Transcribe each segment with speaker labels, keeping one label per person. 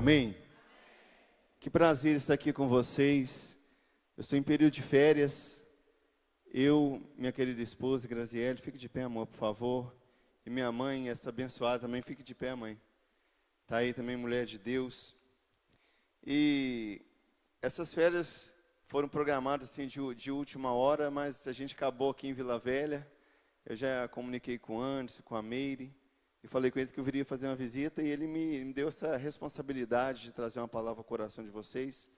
Speaker 1: Amém? Que prazer estar aqui com vocês. Eu estou em período de férias. Eu, minha querida esposa, Graziele, fique de pé, amor, por favor. E minha mãe, essa abençoada também, fique de pé, mãe. Está aí também, mulher de Deus. E essas férias foram programadas assim, de última hora, mas a gente acabou aqui em Vila Velha. Eu já comuniquei com o Anderson, com a Meire. E falei com ele que eu viria fazer uma visita e ele me deu essa responsabilidade de trazer uma palavra ao coração de vocês.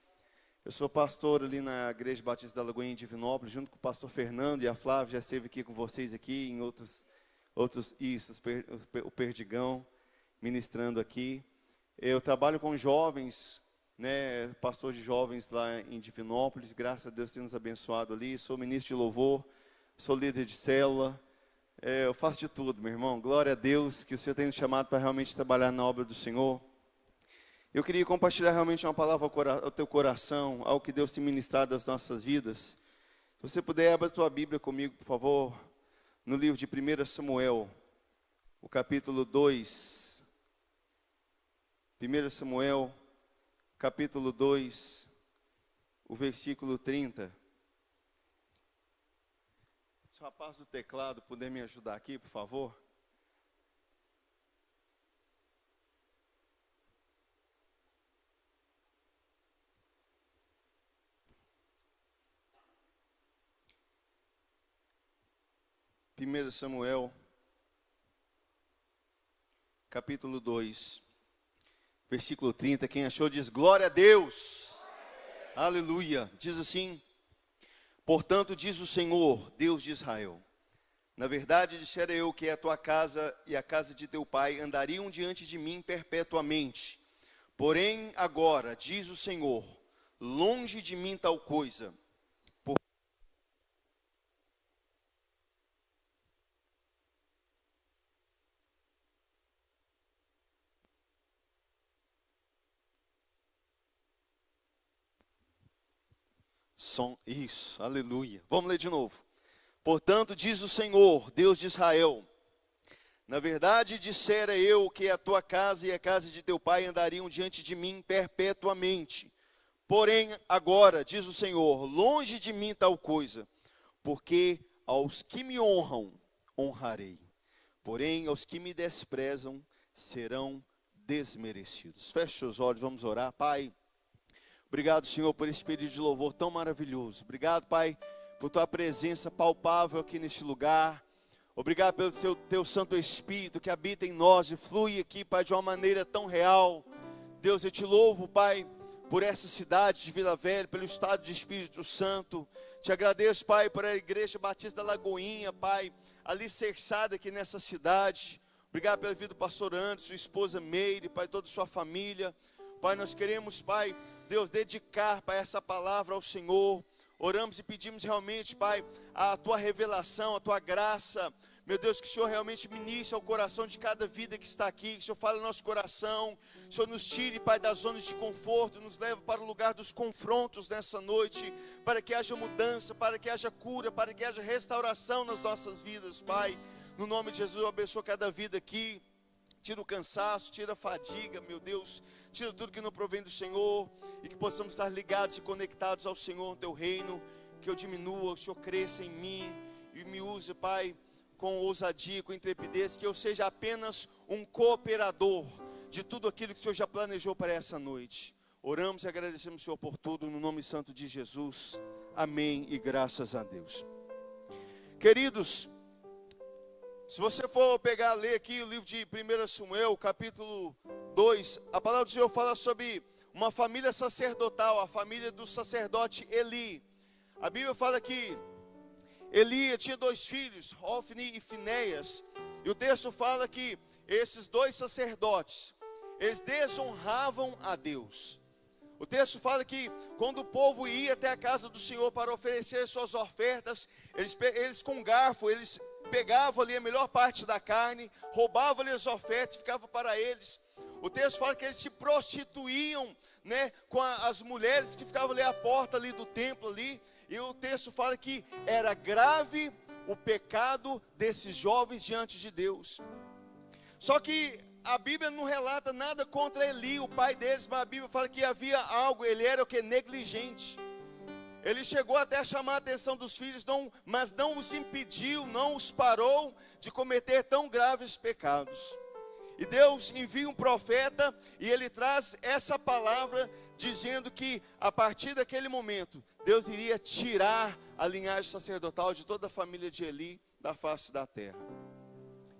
Speaker 1: Eu sou pastor ali na Igreja Batista da Lagoinha em Divinópolis, junto com o pastor Fernando e a Flávia, já esteve aqui com vocês aqui em o Perdigão, ministrando aqui. Eu trabalho com jovens, né, pastor de jovens lá em Divinópolis, graças a Deus tem nos abençoado ali. Sou ministro de louvor, sou líder de célula. Eu faço de tudo, meu irmão. Glória a Deus, que o Senhor tem nos chamado para realmente trabalhar na obra do Senhor. Eu queria compartilhar realmente uma palavra ao teu coração, algo que Deus tem ministrado das nossas vidas. Se você puder, abra a tua Bíblia comigo, por favor, no livro de 1 Samuel, o capítulo 2. 1 Samuel, capítulo 2, o versículo 30. Se o rapaz do teclado puder me ajudar aqui, por favor. Primeiro Samuel, capítulo 2, versículo 30. Quem achou diz glória a Deus. Aleluia. Diz assim: portanto, diz o Senhor, Deus de Israel, na verdade dissera eu que a tua casa e a casa de teu pai andariam diante de mim perpetuamente. Porém, agora, diz o Senhor, longe de mim tal coisa. Isso, aleluia. Vamos ler de novo. Portanto, diz o Senhor, Deus de Israel, na verdade dissera eu que a tua casa e a casa de teu pai andariam diante de mim perpetuamente. Porém, agora, diz o Senhor, longe de mim tal coisa, porque aos que me honram, honrarei. Porém, aos que me desprezam, serão desmerecidos. Feche os olhos, vamos orar. Pai, obrigado, Senhor, por esse período de louvor tão maravilhoso. Obrigado, Pai, por tua presença palpável aqui neste lugar. Obrigado pelo teu Santo Espírito que habita em nós e flui aqui, Pai, de uma maneira tão real. Deus, eu te louvo, Pai, por essa cidade de Vila Velha, pelo estado de Espírito Santo. Te agradeço, Pai, por a Igreja Batista da Lagoinha, Pai, alicerçada aqui nessa cidade. Obrigado pela vida do pastor Anderson, sua esposa Meire, Pai, toda a sua família. Pai, nós queremos, Pai, Deus, dedicar, Pai, essa palavra ao Senhor. Oramos e pedimos realmente, Pai, a Tua revelação, a Tua graça. Meu Deus, que o Senhor realmente ministre ao coração de cada vida que está aqui. Que o Senhor fale no nosso coração. Que o Senhor nos tire, Pai, das zonas de conforto. Nos leve para o lugar dos confrontos nessa noite. Para que haja mudança, para que haja cura, para que haja restauração nas nossas vidas, Pai. No nome de Jesus, eu abençoo cada vida aqui. Tira o cansaço, tira a fadiga, meu Deus. Tira tudo que não provém do Senhor. E que possamos estar ligados e conectados ao Senhor, no Teu reino. Que eu diminua, o Senhor cresça em mim. E me use, Pai, com ousadia, com intrepidez. Que eu seja apenas um cooperador de tudo aquilo que o Senhor já planejou para essa noite. Oramos e agradecemos, Senhor, por tudo. No nome santo de Jesus. Amém e graças a Deus. Queridos, se você for ler aqui o livro de 1 Samuel, capítulo 2, a palavra do Senhor fala sobre uma família sacerdotal, a família do sacerdote Eli. A Bíblia fala que Eli tinha 2 filhos, Hofni e Finéias. E o texto fala que esses 2 sacerdotes, eles desonravam a Deus. O texto fala que quando o povo ia até a casa do Senhor para oferecer suas ofertas, eles com garfo, eles pegavam ali a melhor parte da carne, roubavam ali as ofertas, ficavam para eles. O texto fala que eles se prostituíam, né, com as mulheres que ficavam ali à porta ali do templo ali. E o texto fala que era grave o pecado desses jovens diante de Deus. Só que a Bíblia não relata nada contra Eli, o pai deles, mas a Bíblia fala que havia algo, ele era o que? Negligente. Ele chegou até a chamar a atenção dos filhos, mas não os impediu, não os parou de cometer tão graves pecados. E Deus envia um profeta e ele traz essa palavra dizendo que a partir daquele momento, Deus iria tirar a linhagem sacerdotal de toda a família de Eli da face da terra.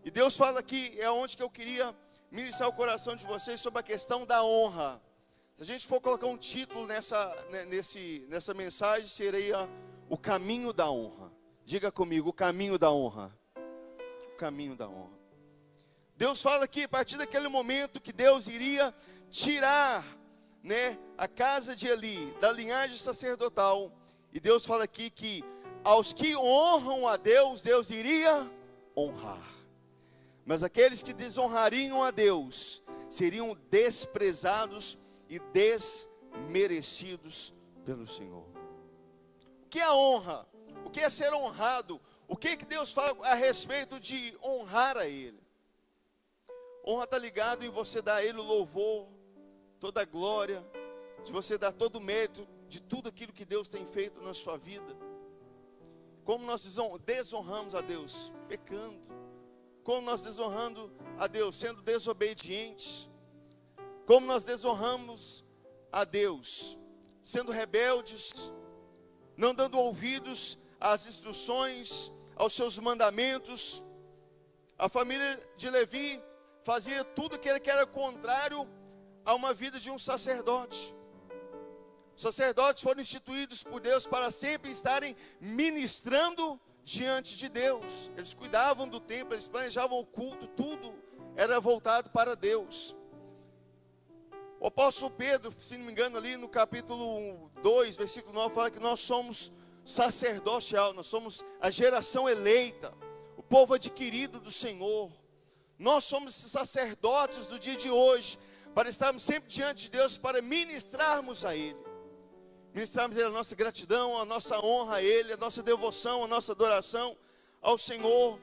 Speaker 1: E Deus fala aqui, é onde que eu queria ministrar o coração de vocês sobre a questão da honra. Se a gente for colocar um título nessa mensagem, seria o caminho da honra. Diga comigo, o caminho da honra. O caminho da honra. Deus fala aqui, a partir daquele momento, que Deus iria tirar, a casa de Eli, da linhagem sacerdotal. E Deus fala aqui que aos que honram a Deus, Deus iria honrar. Mas aqueles que desonrariam a Deus, seriam desprezados e desmerecidos pelo Senhor. O que é honra? O que é ser honrado? O que Deus fala a respeito de honrar a Ele? Honra está ligado em você dar a Ele o louvor, toda a glória, de você dar todo o mérito de tudo aquilo que Deus tem feito na sua vida. Como nós desonramos a Deus? Pecando. Como nós desonramos a Deus? Sendo desobedientes. Como nós desonramos a Deus? Sendo rebeldes, não dando ouvidos às instruções, aos seus mandamentos. A família de Levi fazia tudo aquilo que era contrário a uma vida de um sacerdote. Os sacerdotes foram instituídos por Deus para sempre estarem ministrando diante de Deus. Eles cuidavam do templo, eles planejavam o culto, tudo era voltado para Deus. O apóstolo Pedro, se não me engano, ali no capítulo 2, versículo 9, fala que nós somos sacerdotal, nós somos a geração eleita, o povo adquirido do Senhor. Nós somos sacerdotes do dia de hoje, para estarmos sempre diante de Deus, para ministrarmos a Ele. Ministrarmos a Ele a nossa gratidão, a nossa honra a Ele, a nossa devoção, a nossa adoração ao Senhor.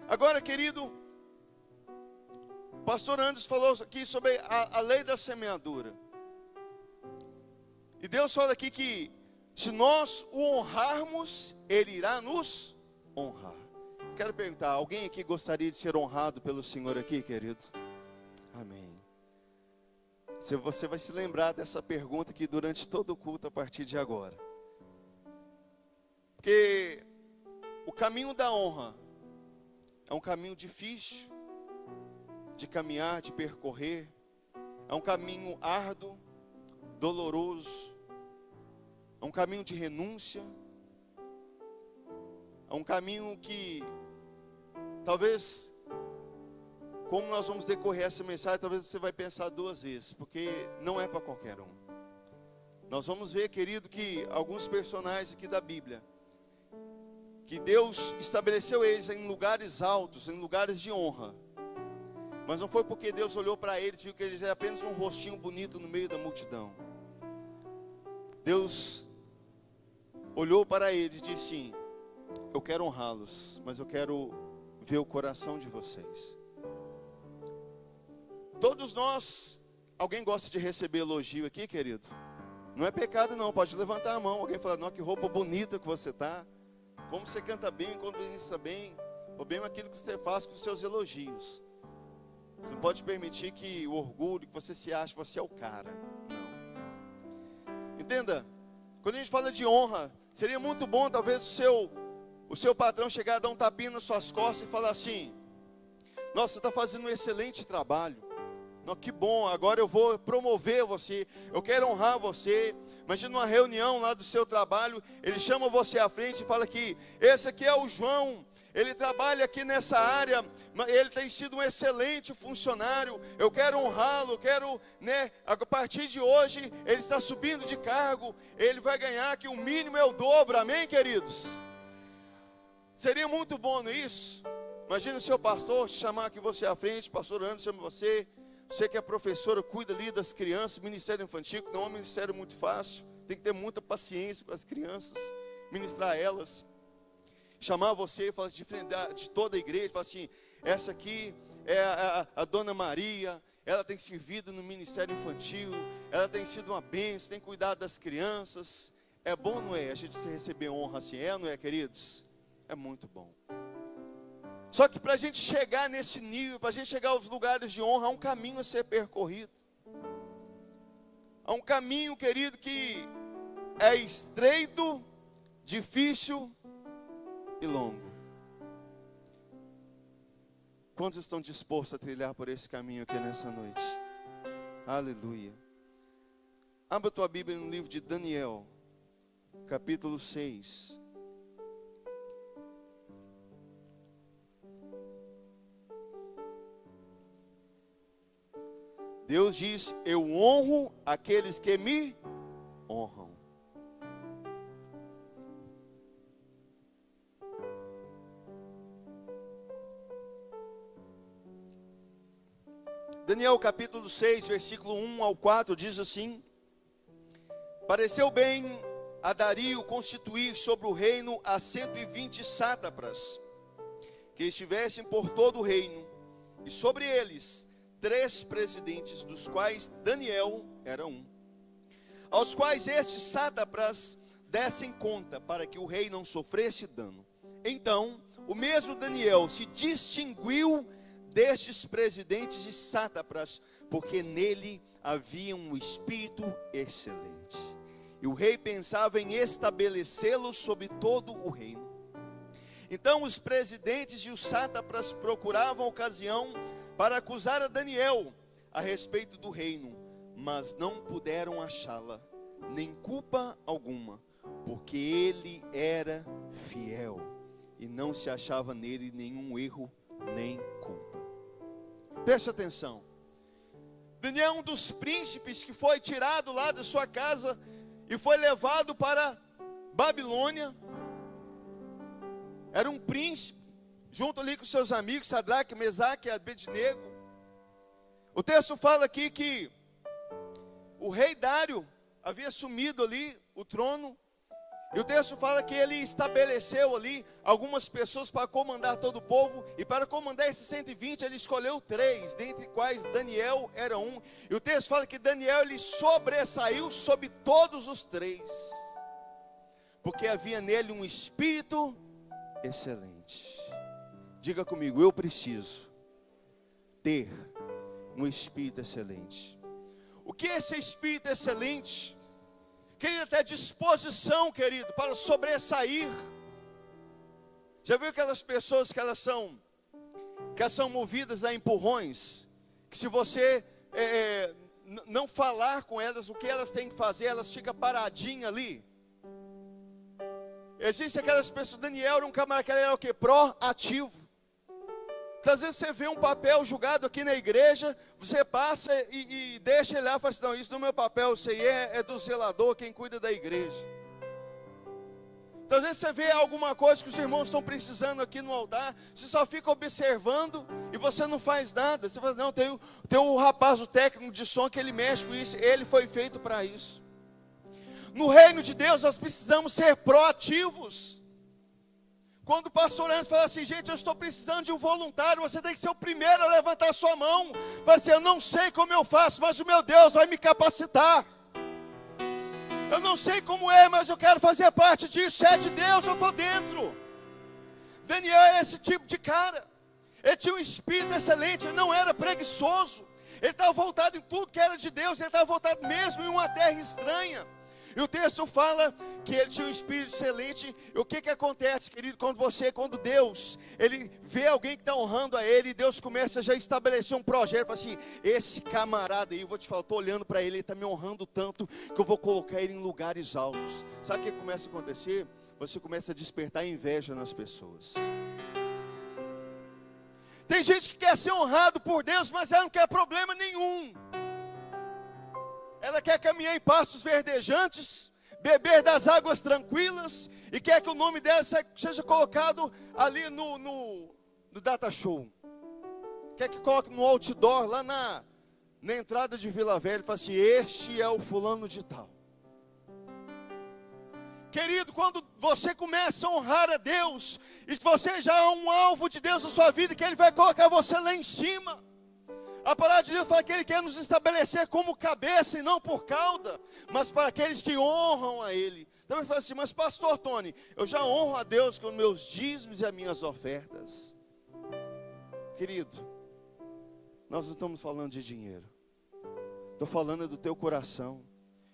Speaker 1: Agora, querido, o pastor Anderson falou aqui sobre a lei da semeadura. E Deus fala aqui que se nós o honrarmos, Ele irá nos honrar. Quero perguntar, alguém aqui gostaria de ser honrado pelo Senhor aqui, querido? Amém. Você vai se lembrar dessa pergunta aqui durante todo o culto a partir de agora. Porque o caminho da honra é um caminho difícil de caminhar, de percorrer. É um caminho árduo, doloroso. É um caminho de renúncia. É um caminho que talvez, como nós vamos decorrer essa mensagem, talvez você vai pensar duas vezes, porque não é para qualquer um. Nós vamos ver, querido, que alguns personagens aqui da Bíblia, que Deus estabeleceu eles em lugares altos, em lugares de honra. Mas não foi porque Deus olhou para eles e viu que eles eram apenas um rostinho bonito no meio da multidão. Deus olhou para eles e disse assim: eu quero honrá-los, mas eu quero ver o coração de vocês. Todos nós, alguém gosta de receber elogio aqui, querido? Não é pecado não, pode levantar a mão. Alguém fala, não, que roupa bonita que você está. Como você canta bem, como você ministra bem. O problema é aquilo que você faz com os seus elogios. Você não pode permitir que o orgulho, que você se ache, você é o cara. Não. Entenda, quando a gente fala de honra, seria muito bom talvez o seu patrão chegar a dar um tapinha nas suas costas e falar assim: nossa, você está fazendo um excelente trabalho. Não, que bom, agora eu vou promover você, eu quero honrar você. Imagina uma reunião lá do seu trabalho, ele chama você à frente e fala que esse aqui é o João, ele trabalha aqui nessa área, ele tem sido um excelente funcionário, eu quero honrá-lo, a partir de hoje, ele está subindo de cargo, ele vai ganhar que o mínimo é o dobro, amém, queridos? Seria muito bom, não é isso? Imagina o seu pastor te chamar aqui você à frente, pastor Anderson chama você. Você que é professora, cuida ali das crianças, ministério infantil, não é um ministério muito fácil, tem que ter muita paciência para as crianças, ministrar elas, chamar você e falar de frente de toda a igreja, falar assim: essa aqui a Dona Maria, ela tem servido no ministério infantil, ela tem sido uma bênção, tem cuidado das crianças. É bom, não é? A gente receber honra assim, não é, queridos? É muito bom. Só que para a gente chegar nesse nível, para a gente chegar aos lugares de honra, há um caminho a ser percorrido. Há um caminho, querido, que é estreito, difícil e longo. Quantos estão dispostos a trilhar por esse caminho aqui nessa noite? Aleluia. Abra tua Bíblia no livro de Daniel, capítulo 6. Deus diz: eu honro aqueles que me honram. Daniel capítulo 6, versículo 1 ao 4, diz assim: pareceu bem a Dario constituir sobre o reino a 120 sátrapas, que estivessem por todo o reino, e sobre eles 3 presidentes, dos quais Daniel era um, aos quais estes sátrapas dessem conta, para que o rei não sofresse dano. Então, o mesmo Daniel se distinguiu destes presidentes e sátrapas, porque nele havia um espírito excelente, e o rei pensava em estabelecê-lo sobre todo o reino. Então os presidentes e os sátrapas procuravam ocasião para acusar a Daniel a respeito do reino, mas não puderam achá-la, nem culpa alguma, porque ele era fiel, e não se achava nele nenhum erro, nem culpa. Preste atenção. Daniel é um dos príncipes que foi tirado lá da sua casa e foi levado para Babilônia. Era um príncipe, junto ali com seus amigos, Sadraque, Mesaque e Abednego. O texto fala aqui que o rei Dário havia assumido ali o trono. E o texto fala que ele estabeleceu ali algumas pessoas para comandar todo o povo. E para comandar esses 120, ele escolheu 3, dentre quais Daniel era um. E o texto fala que Daniel, ele sobressaiu sobre todos os 3, porque havia nele um espírito excelente. Diga comigo: eu preciso ter um espírito excelente. O que é esse espírito excelente? Querido, até disposição, querido, para sobressair. Já viu aquelas pessoas que elas são movidas a empurrões? Que se você não falar com elas o que elas têm que fazer, elas ficam paradinhas ali. Existem aquelas pessoas. Daniel era um camarada que era o quê? Proativo. Então, às vezes você vê um papel julgado aqui na igreja, você passa e deixa ele lá e fala assim: não, isso não é meu papel, isso aí é do zelador, quem cuida da igreja. Então, às vezes você vê alguma coisa que os irmãos estão precisando aqui no altar, você só fica observando e você não faz nada. Você fala: não, tem o rapaz, o técnico de som, que ele mexe com isso, ele foi feito para isso. No reino de Deus nós precisamos ser proativos. Quando o pastor Leandro fala assim: gente, eu estou precisando de um voluntário, você tem que ser o primeiro a levantar a sua mão. Fala assim: eu não sei como eu faço, mas o meu Deus vai me capacitar. Eu não sei como é, mas eu quero fazer parte disso. Se é de Deus, eu estou dentro. Daniel é esse tipo de cara. Ele tinha um espírito excelente, ele não era preguiçoso. Ele estava voltado em tudo que era de Deus, ele estava voltado mesmo em uma terra estranha. E o texto fala que ele tinha um espírito excelente. E o que acontece, querido, quando Deus, ele vê alguém que está honrando a ele, e Deus começa já a estabelecer um projeto, fala assim: esse camarada aí, eu vou te falar, estou olhando para ele, ele está me honrando tanto, que eu vou colocar ele em lugares altos. Sabe o que começa a acontecer? Você começa a despertar inveja nas pessoas. Tem gente que quer ser honrado por Deus, mas ela não quer problema nenhum. Ela quer caminhar em pastos verdejantes, beber das águas tranquilas, e quer que o nome dela seja colocado ali no data show. Quer que coloque no outdoor, lá na entrada de Vila Velha, e fala assim: este é o fulano de tal. Querido, quando você começa a honrar a Deus, e você já é um alvo de Deus na sua vida, que Ele vai colocar você lá em cima. A palavra de Deus fala que Ele quer nos estabelecer como cabeça e não por cauda, mas para aqueles que honram a Ele. Então ele fala assim, mas pastor Tony, eu já honro a Deus com meus dízimos e as minhas ofertas. Querido, nós não estamos falando de dinheiro. Estou falando do teu coração.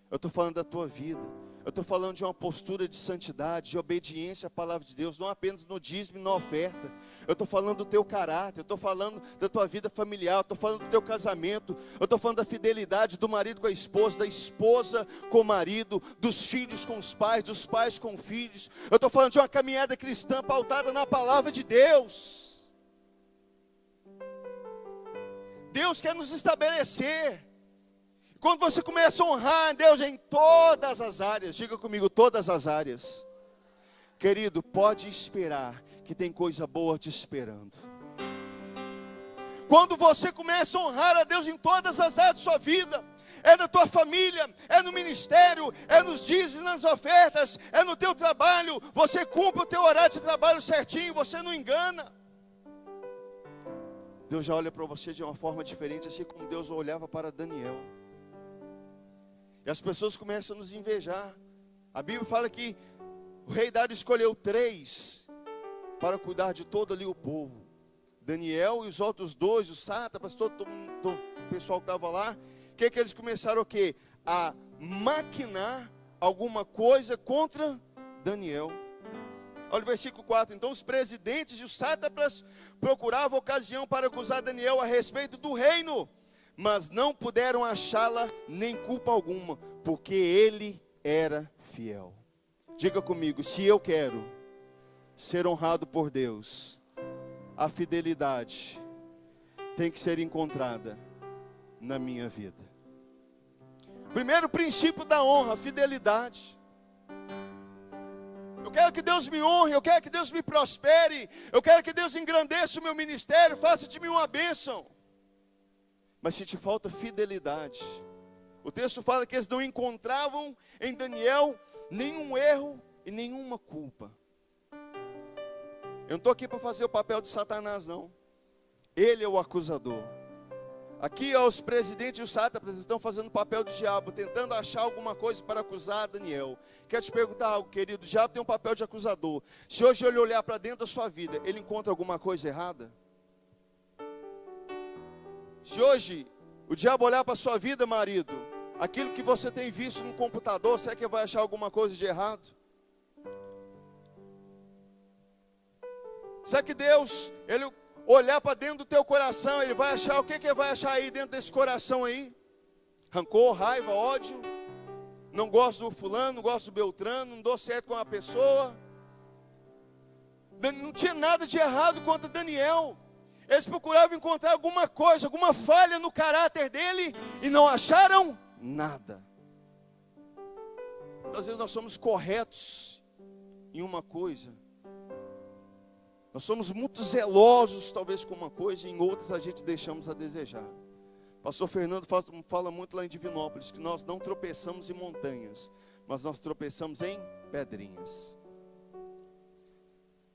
Speaker 1: Eu estou falando da tua vida. Eu estou falando de uma postura de santidade, de obediência à palavra de Deus, não apenas no dízimo e na oferta. Eu estou falando do teu caráter, eu estou falando da tua vida familiar, eu estou falando do teu casamento, eu estou falando da fidelidade do marido com a esposa, da esposa com o marido, dos filhos com os pais, dos pais com filhos. Eu estou falando de uma caminhada cristã pautada na palavra de Deus. Deus quer nos estabelecer. Quando você começa a honrar a Deus em todas as áreas, diga comigo, todas as áreas. Querido, pode esperar, que tem coisa boa te esperando. Quando você começa a honrar a Deus em todas as áreas da sua vida, é na tua família, é no ministério, é nos dízimos, nas ofertas, é no teu trabalho, você cumpre o teu horário de trabalho certinho, você não engana. Deus já olha para você de uma forma diferente, assim como Deus olhava para Daniel. E as pessoas começam a nos invejar. A Bíblia fala que o rei Dário escolheu 3 para cuidar de todo ali o povo. Daniel e os outros 2, os sátrapas, todo o pessoal que estava lá. O que eles começaram o quê? A maquinar alguma coisa contra Daniel. Olha o versículo 4. Então os presidentes e os sátrapas procuravam ocasião para acusar Daniel a respeito do reino, mas não puderam achá-la nem culpa alguma, porque ele era fiel. Diga comigo, se eu quero ser honrado por Deus, a fidelidade tem que ser encontrada na minha vida. Primeiro princípio da honra, a fidelidade. Eu quero que Deus me honre, eu quero que Deus me prospere, eu quero que Deus engrandeça o meu ministério, faça de mim uma bênção. Mas se te falta fidelidade, o texto fala que eles não encontravam em Daniel nenhum erro e nenhuma culpa. Eu não estou aqui para fazer o papel de Satanás, não. Ele é o acusador. Aqui os presidentes e os sátrapas estão fazendo o papel de diabo, tentando achar alguma coisa para acusar Daniel. Quero te perguntar algo, querido. O diabo tem um papel de acusador. Se hoje ele olhar para dentro da sua vida, ele encontra alguma coisa errada? Se hoje o diabo olhar para a sua vida, marido, aquilo que você tem visto no computador, será que vai achar alguma coisa de errado? Será que Deus, Ele olhar para dentro do teu coração, Ele vai achar, o que Ele vai achar aí dentro desse coração aí? Rancor, raiva, ódio, não gosto do fulano, não gosto do Beltrano, não dou certo com a pessoa. Não tinha nada de errado contra Daniel. Eles procuravam encontrar alguma coisa, alguma falha no caráter dele, e não acharam nada. Às vezes nós somos corretos em uma coisa, nós somos muito zelosos talvez com uma coisa, e em outras a gente deixamos a desejar. Pastor Fernando fala muito lá em Divinópolis, que nós não tropeçamos em montanhas, mas nós tropeçamos em pedrinhas.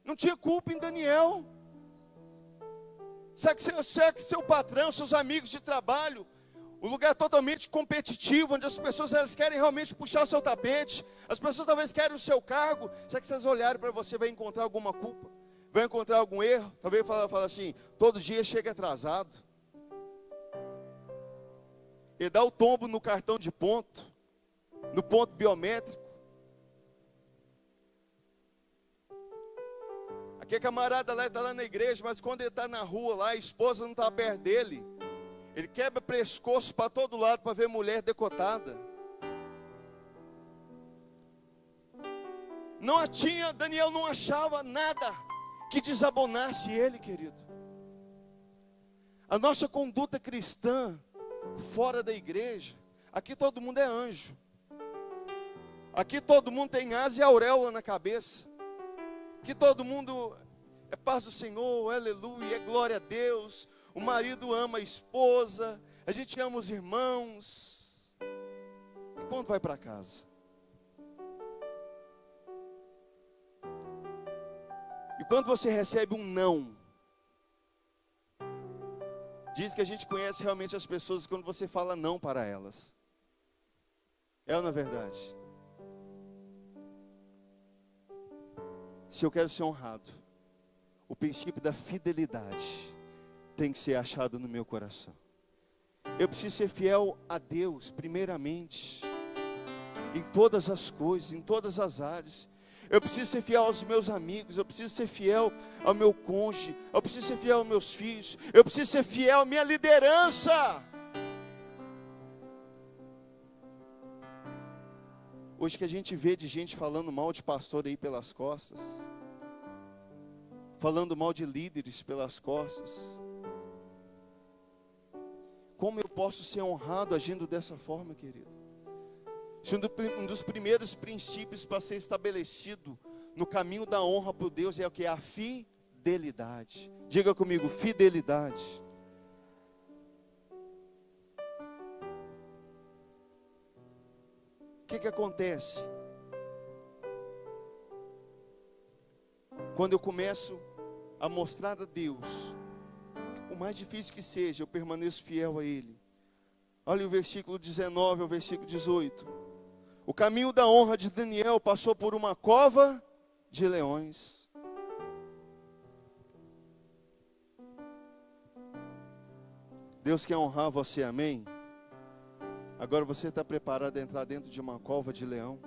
Speaker 1: Não tinha culpa em Daniel. Será que seu patrão, seus amigos de trabalho, um lugar totalmente competitivo, onde as pessoas elas querem realmente puxar o seu tapete, as pessoas talvez querem o seu cargo, será que vocês olharem para você, vai encontrar alguma culpa? Vai encontrar algum erro? Talvez fala assim, todo dia chega atrasado. Ele dá o tombo no cartão de ponto, no ponto biométrico. Aquele camarada lá está lá na igreja, mas quando ele está na rua lá, a esposa não está perto dele, ele quebra pescoço para todo lado para ver mulher decotada. Daniel não achava nada que desabonasse ele, querido. A nossa conduta cristã fora da igreja, aqui todo mundo é anjo, aqui todo mundo tem asa e auréola na cabeça, aqui todo mundo é paz do Senhor, aleluia, é glória a Deus, o marido ama a esposa, a gente ama os irmãos. E quando vai para casa? E quando você recebe um não, diz que a gente conhece realmente as pessoas quando você fala não para elas. É ou não é verdade? Se eu quero ser honrado, o princípio da fidelidade tem que ser achado no meu coração. Eu preciso ser fiel a Deus, primeiramente, em todas as coisas, em todas as áreas. Eu preciso ser fiel aos meus amigos, eu preciso ser fiel ao meu cônjuge, eu preciso ser fiel aos meus filhos, eu preciso ser fiel à minha liderança. Hoje que a gente vê de gente falando mal de pastor aí pelas costas, falando mal de líderes pelas costas, como eu posso ser honrado agindo dessa forma, querido? Um dos primeiros princípios para ser estabelecido no caminho da honra por Deus é o que? A fidelidade. Diga comigo, fidelidade. O que acontece? Quando eu começo a mostrar a Deus, o mais difícil que seja, eu permaneço fiel a Ele. Olha o versículo 19 ao versículo 18. O caminho da honra de Daniel passou por uma cova de leões. Deus quer honrar você, amém? Agora você está preparado a entrar dentro de uma cova de leão?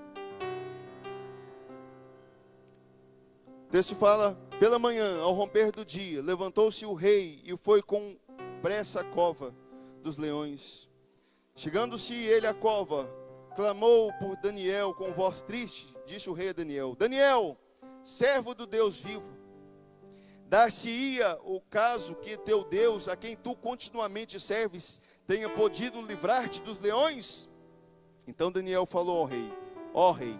Speaker 1: O texto fala, pela manhã, ao romper do dia, levantou-se o rei e foi com pressa à cova dos leões. Chegando-se ele à cova, clamou por Daniel com voz triste, disse o rei a Daniel: Daniel, servo do Deus vivo, dar-se-ia o caso que teu Deus, a quem tu continuamente serves, tenha podido livrar-te dos leões? Então Daniel falou ao rei: ó rei,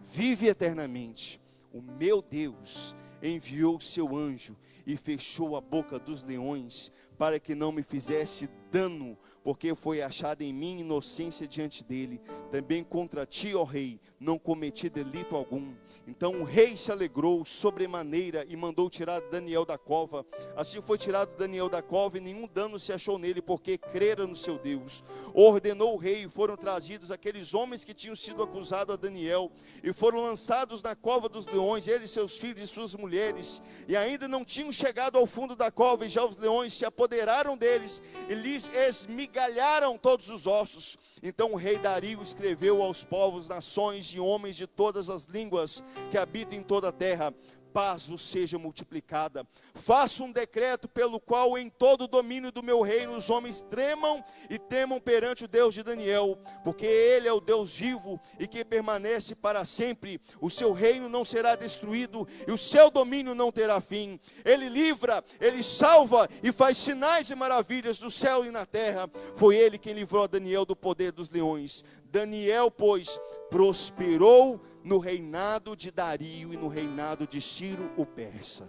Speaker 1: vive eternamente, o meu Deus enviou seu anjo e fechou a boca dos leões, para que não me fizesse dano, porque foi achada em mim inocência diante dele. Também contra ti, ó rei, não cometi delito algum. Então o rei se alegrou sobremaneira e mandou tirar Daniel da cova. Assim foi tirado Daniel da cova e nenhum dano se achou nele, porque crera no seu Deus. Ordenou o rei, e foram trazidos aqueles homens que tinham sido acusados a Daniel, e foram lançados na cova dos leões, ele, seus filhos e suas mulheres, e ainda não tinham chegado ao fundo da cova, e já os leões se apoderaram deles, e lhes esmigalharam todos os ossos. Então o rei Dario escreveu aos povos, nações e homens de todas as línguas que habitam em toda a terra: paz vos seja multiplicada. Faço um decreto pelo qual em todo o domínio do meu reino os homens tremam e temam perante o Deus de Daniel, porque ele é o Deus vivo e que permanece para sempre. O seu reino não será destruído e o seu domínio não terá fim. Ele livra, ele salva e faz sinais e maravilhas no céu e na terra. Foi ele quem livrou a Daniel do poder dos leões. Daniel, pois, prosperou no reinado de Dario e no reinado de Ciro o persa.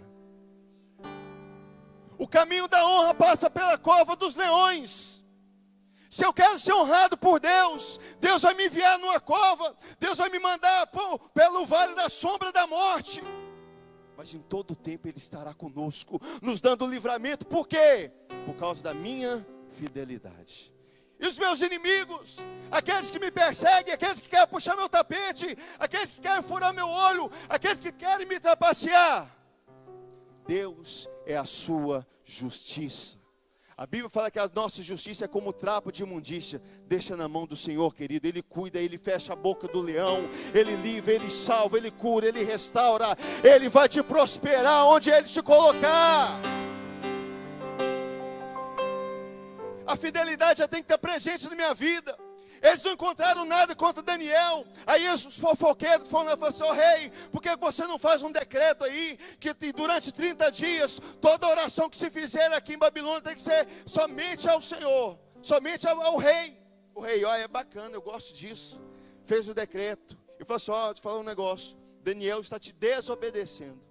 Speaker 1: O caminho da honra passa pela cova dos leões. Se eu quero ser honrado por Deus, Deus vai me enviar numa cova, Deus vai me mandar pelo vale da sombra da morte, mas em todo o tempo Ele estará conosco, nos dando livramento. Por quê? Por causa da minha fidelidade. E os meus inimigos, aqueles que me perseguem, aqueles que querem puxar meu tapete, aqueles que querem furar meu olho, aqueles que querem me trapacear, Deus é a sua justiça. A Bíblia fala que a nossa justiça é como trapo de imundícia. Deixa na mão do Senhor, querido. Ele cuida, Ele fecha a boca do leão, Ele livra, Ele salva, Ele cura, Ele restaura. Ele vai te prosperar onde Ele te colocar. A fidelidade já tem que estar presente na minha vida. Eles não encontraram nada contra Daniel. Aí os fofoqueiros foram lá e falaram assim: rei, por que você não faz um decreto aí, que durante 30 dias, toda oração que se fizer aqui em Babilônia tem que ser somente ao Senhor, somente ao rei. O rei, olha, é bacana, eu gosto disso. Fez o decreto. E falou assim: ó, te falar um negócio, Daniel está te desobedecendo.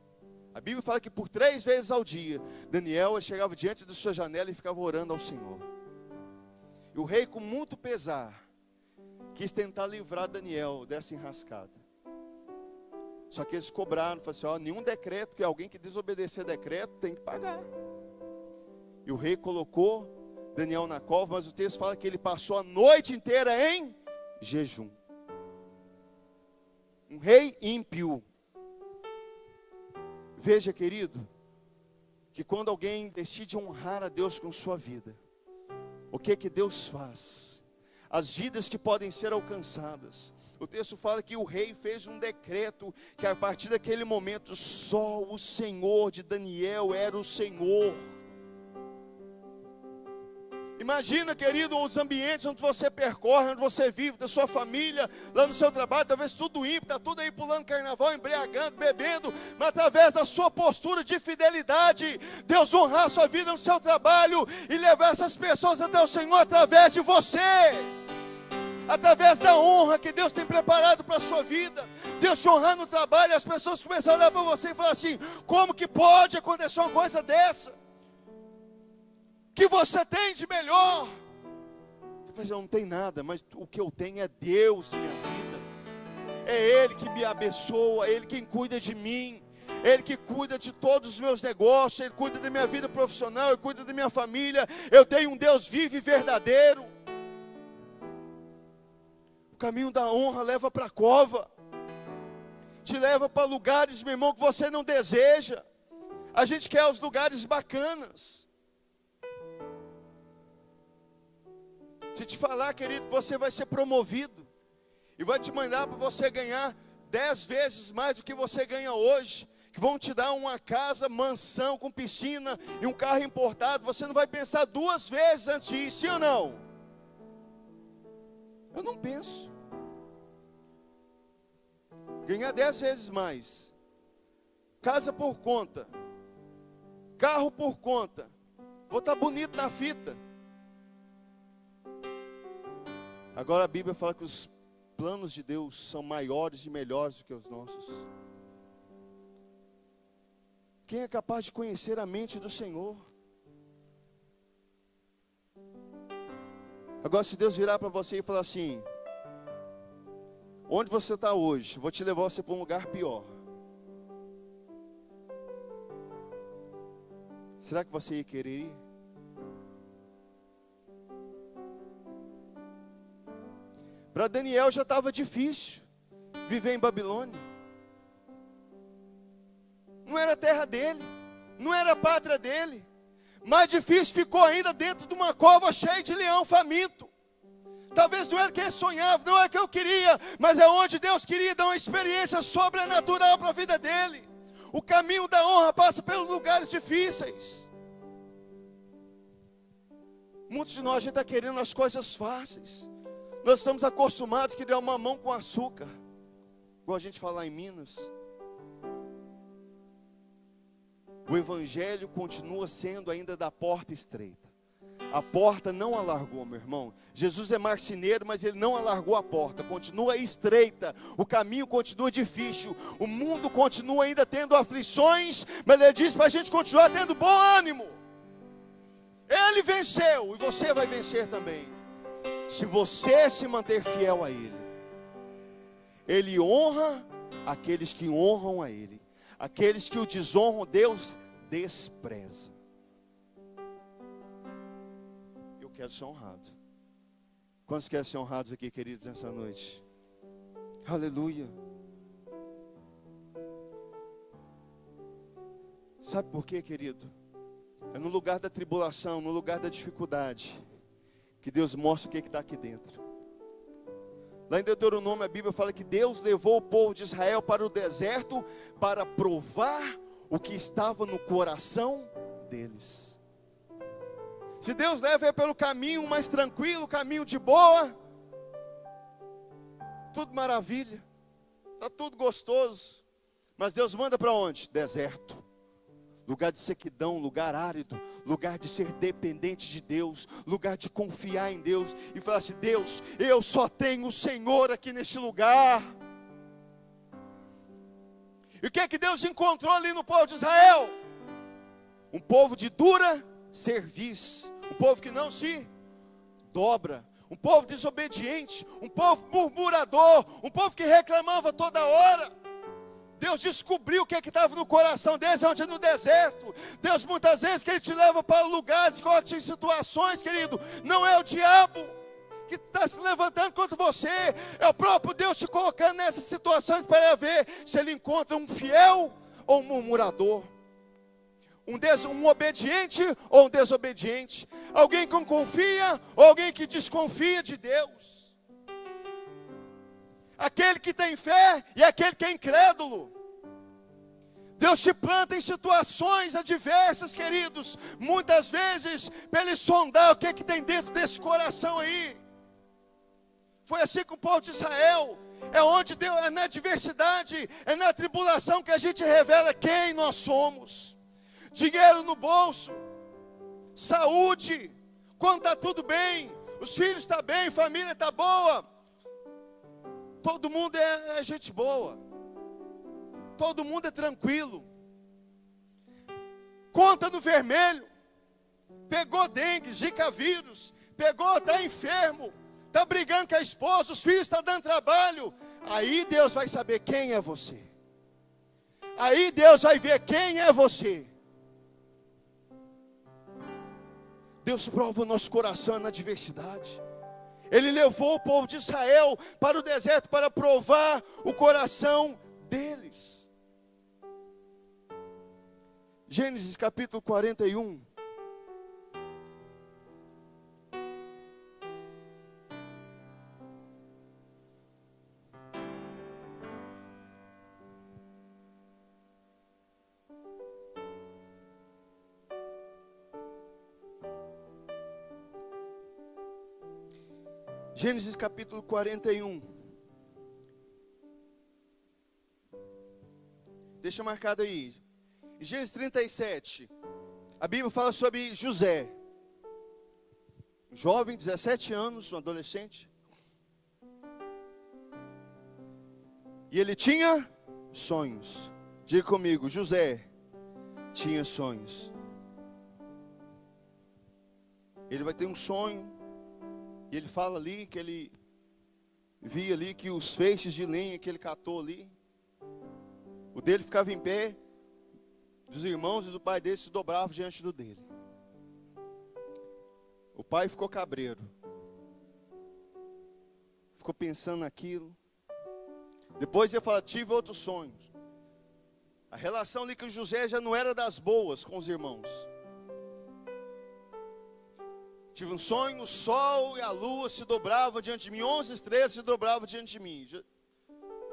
Speaker 1: A Bíblia fala que por 3 vezes ao dia, Daniel chegava diante da sua janela e ficava orando ao Senhor. E o rei, com muito pesar, quis tentar livrar Daniel dessa enrascada. Só que eles cobraram, falaram assim, ó, nenhum decreto, que alguém que desobedecer decreto tem que pagar. E o rei colocou Daniel na cova, mas o texto fala que ele passou a noite inteira em jejum. Um rei ímpio. Veja, querido, que quando alguém decide honrar a Deus com sua vida, o que Deus faz? As vidas que podem ser alcançadas. O texto fala que o rei fez um decreto, que a partir daquele momento, só o Senhor de Daniel era o Senhor. Imagina, querido, os ambientes onde você percorre, onde você vive, da sua família, lá no seu trabalho, talvez tudo ímpio, está tudo aí pulando carnaval, embriagando, bebendo, mas através da sua postura de fidelidade, Deus honrar a sua vida no seu trabalho, e levar essas pessoas até o Senhor através de você, através da honra que Deus tem preparado para a sua vida. Deus te honrar no trabalho, as pessoas começam a olhar para você e falar assim, como que pode acontecer uma coisa dessa? Que você tem de melhor? Você fala, não tem nada, mas o que eu tenho é Deus em minha vida. É Ele que me abençoa, é Ele quem cuida de mim, é Ele que cuida de todos os meus negócios, Ele cuida da minha vida profissional, Ele cuida da minha família. Eu tenho um Deus vivo e verdadeiro. O caminho da honra leva para a cova, te leva para lugares, meu irmão, que você não deseja. A gente quer os lugares bacanas. Se te falar, querido, você vai ser promovido, e vai te mandar para você ganhar 10 vezes mais do que você ganha hoje, que vão te dar uma casa, mansão, com piscina, e um carro importado, você não vai pensar 2 vezes antes de ir, sim ou não? Eu não penso. Ganhar 10 vezes mais, casa por conta, carro por conta, vou estar bonito na fita. Agora a Bíblia fala que os planos de Deus são maiores e melhores do que os nossos. Quem é capaz de conhecer a mente do Senhor? Agora, se Deus virar para você e falar assim, onde você está hoje, vou te levar você para um lugar pior. Será que você ia querer ir? Para Daniel já estava difícil viver em Babilônia. Não era a terra dele, não era a pátria dele. Mais difícil ficou ainda dentro de uma cova cheia de leão faminto. Talvez não era o que ele sonhava, não era o que eu queria, mas é onde Deus queria dar uma experiência sobrenatural para a vida dele. O caminho da honra passa pelos lugares difíceis. Muitos de nós, a gente está querendo as coisas fáceis. Nós estamos acostumados a querer uma mamão com açúcar, igual a gente fala em Minas. O Evangelho continua sendo ainda da porta estreita. A porta não alargou, meu irmão. Jesus é marceneiro, mas Ele não alargou a porta. Continua estreita, o caminho continua difícil. O mundo continua ainda tendo aflições, mas Ele diz para a gente continuar tendo bom ânimo. Ele venceu, e você vai vencer também. Se você se manter fiel a Ele. Ele honra aqueles que honram a Ele. Aqueles que o desonram, Deus despreza. Eu quero ser honrado. Quantos querem ser honrados aqui, queridos, nessa noite? Aleluia. Sabe por quê, querido? É no lugar da tribulação, no lugar da dificuldade, que Deus mostra o que está aqui dentro. Lá em Deuteronômio a Bíblia fala que Deus levou o povo de Israel para o deserto para provar o que estava no coração deles. Se Deus leva ele pelo caminho mais tranquilo, caminho de boa, tudo maravilha, está tudo gostoso. Mas Deus manda para onde? Deserto. Lugar de sequidão, lugar árido, lugar de ser dependente de Deus, lugar de confiar em Deus e falar assim: Deus, eu só tenho o Senhor aqui neste lugar. E o que é que Deus encontrou ali no povo de Israel? Um povo de dura cerviz, um povo que não se dobra, um povo desobediente, um povo murmurador, um povo que reclamava toda hora. Deus descobriu o que estava no coração deles, onde no deserto. Deus muitas vezes que Ele te leva para lugares, coloca em situações, querido, não é o diabo que está se levantando contra você, é o próprio Deus te colocando nessas situações para ver se Ele encontra um fiel ou um murmurador, um obediente ou um desobediente, alguém que confia ou alguém que desconfia de Deus, aquele que tem fé e aquele que é incrédulo. Deus te planta em situações adversas, queridos, muitas vezes para Ele sondar o que tem dentro desse coração aí. Foi assim com o povo de Israel. É onde Deus, é na adversidade, é na tribulação que a gente revela quem nós somos. Dinheiro no bolso, saúde, quando está tudo bem, os filhos estão bem, família está boa, todo mundo é gente boa, todo mundo é tranquilo. Conta no vermelho, pegou dengue, zika vírus, está enfermo, está brigando com a esposa, os filhos estão dando trabalho. Aí Deus vai saber quem é você. Aí Deus vai ver quem é você. Deus prova o nosso coração na adversidade. Ele levou o povo de Israel para o deserto para provar o coração deles. Gênesis capítulo 41. Gênesis capítulo 41. Deixa marcado aí. Gênesis 37. A Bíblia fala sobre José. Um jovem, 17 anos, um adolescente. E ele tinha sonhos. Diga comigo, José tinha sonhos. Ele vai ter um sonho. E ele fala ali que ele via ali que os feixes de lenha que ele catou ali, o dele ficava em pé, dos irmãos e do pai dele se dobravam diante do dele. O pai ficou cabreiro, ficou pensando naquilo. Depois ele fala, tive outros sonhos. A relação ali com José já não era das boas com os irmãos. Tive um sonho, o sol e a lua se dobravam diante de mim, 11 estrelas se dobravam diante de mim.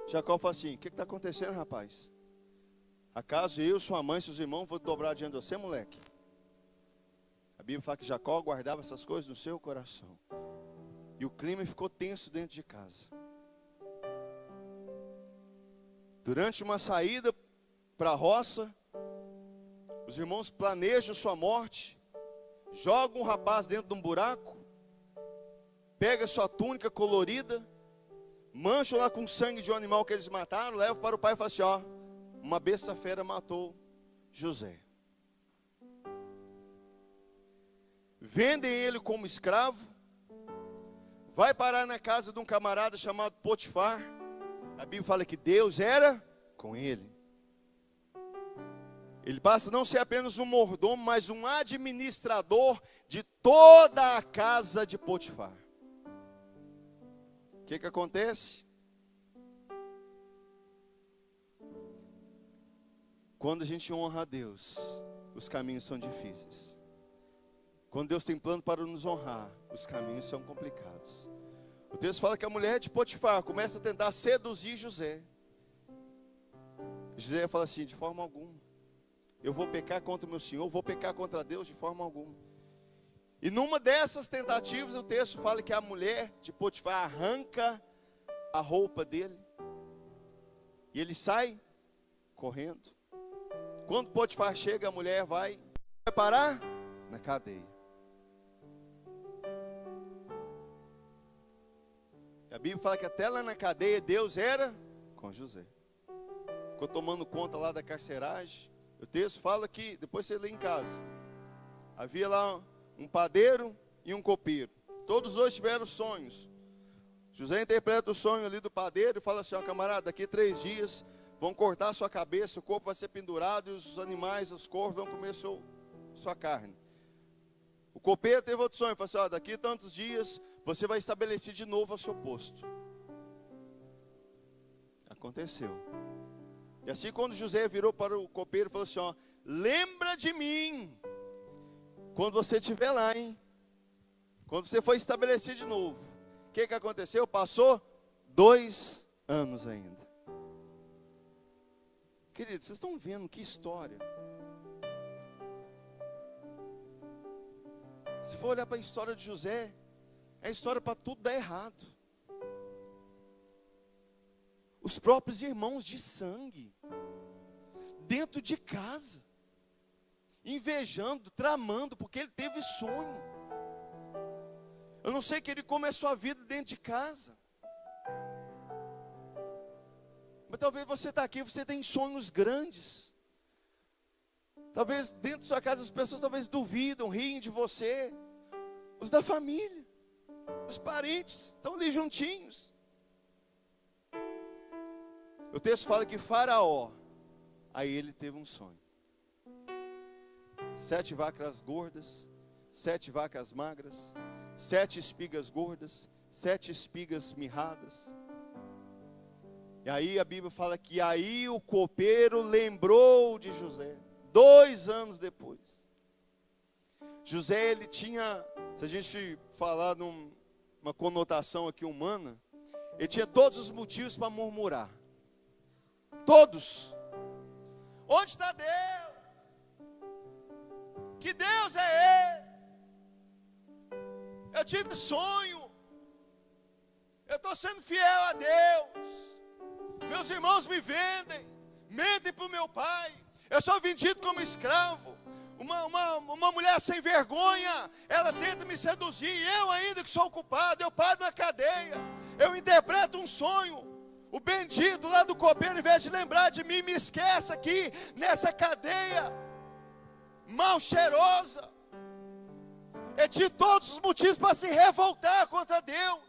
Speaker 1: Jacó fala assim, o que está acontecendo, rapaz? Acaso eu, sua mãe, seus irmãos vão dobrar diante de você, moleque? A Bíblia fala que Jacó guardava essas coisas no seu coração. E o clima ficou tenso dentro de casa. Durante uma saída para a roça, os irmãos planejam sua morte. Joga um rapaz dentro de um buraco, pega sua túnica colorida, mancha lá com sangue de um animal que eles mataram, leva para o pai e fala assim, ó, uma besta fera matou José. Vendem ele como escravo, vai parar na casa de um camarada chamado Potifar. A Bíblia fala que Deus era com ele. Ele passa a não ser apenas um mordomo, mas um administrador de toda a casa de Potifar. O que acontece? Quando a gente honra a Deus, os caminhos são difíceis. Quando Deus tem plano para nos honrar, os caminhos são complicados. O texto fala que a mulher de Potifar começa a tentar seduzir José. José fala assim, de forma alguma. Eu vou pecar contra o meu Senhor, vou pecar contra Deus de forma alguma. E numa dessas tentativas, o texto fala que a mulher de Potifar arranca a roupa dele. E ele sai correndo. Quando Potifar chega, a mulher vai parar na cadeia. A Bíblia fala que até lá na cadeia, Deus era com José. Ficou tomando conta lá da carceragem. O texto fala que, depois você lê em casa, havia lá um padeiro e um copeiro. Todos os dois tiveram sonhos. José interpreta o sonho ali do padeiro e fala assim, ó, camarada, daqui 3 dias vão cortar a sua cabeça, o corpo vai ser pendurado e os animais, os corvos vão comer sua carne. O copeiro teve outro sonho, falou assim, ó, daqui a tantos dias você vai estabelecer de novo o seu posto. Aconteceu. E assim quando José virou para o copeiro e falou assim, ó, lembra de mim, quando você estiver lá, hein? Quando você for estabelecer de novo. O que aconteceu? Passou 2 anos ainda. Queridos, vocês estão vendo que história? Se for olhar para a história de José, é história para tudo dar errado. Os próprios irmãos de sangue, dentro de casa, invejando, tramando, porque ele teve sonho. Eu não sei que ele começou a vida dentro de casa. Mas talvez você está aqui, você tem sonhos grandes. Talvez dentro da sua casa as pessoas talvez duvidam, riem de você. Os da família, os parentes, estão ali juntinhos. O texto fala que Faraó, aí ele teve um sonho. 7 vacas gordas, 7 vacas magras, 7 espigas gordas, 7 espigas mirradas. E aí a Bíblia fala que aí o copeiro lembrou de José, 2 anos depois. José, ele tinha, se a gente falar numa conotação aqui humana, ele tinha todos os motivos para murmurar. Todos. Onde está Deus? Que Deus é esse? Eu tive sonho. Eu estou sendo fiel a Deus. Meus irmãos me vendem. Mentem para o meu pai. Eu sou vendido como escravo. Uma mulher sem vergonha, ela tenta me seduzir. Eu ainda que sou culpado, eu paro na cadeia. Eu interpreto um sonho. O bendito lá do copeiro, em vez de lembrar de mim, me esquece aqui, nessa cadeia mal cheirosa. Ele tinha todos os motivos para se revoltar contra Deus.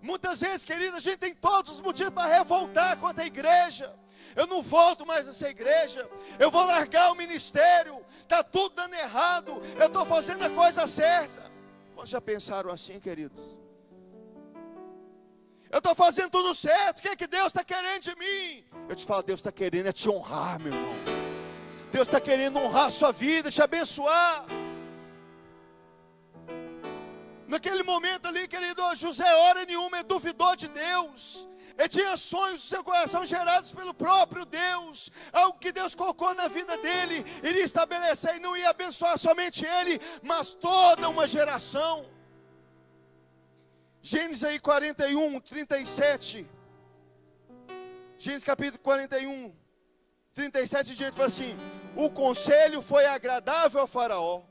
Speaker 1: Muitas vezes, querido, a gente tem todos os motivos para revoltar contra a igreja. Eu não volto mais nessa igreja, eu vou largar o ministério, está tudo dando errado, eu estou fazendo a coisa certa. Vocês já pensaram assim, queridos? Eu estou fazendo tudo certo, o que é que Deus está querendo de mim? Eu te falo, Deus está querendo é te honrar, meu irmão. Deus está querendo honrar a sua vida, te abençoar. Naquele momento ali, querido, José, hora nenhuma, ele duvidou de Deus. Ele tinha sonhos do seu coração gerados pelo próprio Deus. Algo que Deus colocou na vida dele, iria estabelecer e não ia abençoar somente ele, mas toda uma geração. Gênesis aí 41, 37. Gênesis capítulo 41, 37 em diante, fala assim: o conselho foi agradável a Faraó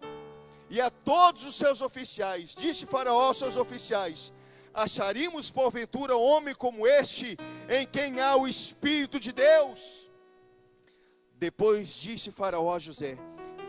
Speaker 1: e a todos os seus oficiais. Disse Faraó aos seus oficiais: acharíamos porventura homem como este, em quem há o Espírito de Deus? Depois disse Faraó a José: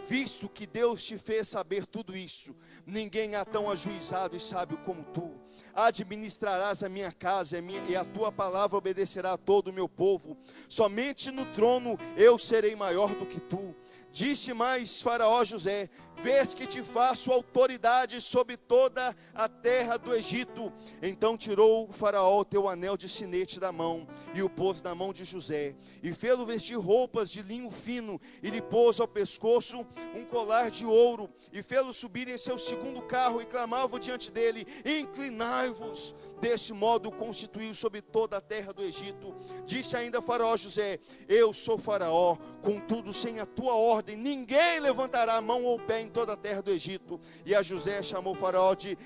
Speaker 1: visto que Deus te fez saber tudo isso, ninguém há tão ajuizado e sábio como tu. Administrarás a minha casa e a tua palavra obedecerá a todo o meu povo. Somente no trono eu serei maior do que tu. Disse mais Faraó a José: vês que te faço autoridade sobre toda a terra do Egito. Então tirou o Faraó o teu anel de sinete da mão e o pôs na mão de José, e fê-lo vestir roupas de linho fino, e lhe pôs ao pescoço um colar de ouro, e fê-lo subir em seu segundo carro, e clamava diante dele: inclinai-vos. Desse modo o constituiu sobre toda a terra do Egito. Disse ainda Faraó a José: eu sou Faraó, contudo sem a tua ordem ninguém levantará a mão ou pé em toda a terra do Egito. E a José chamou Faraó de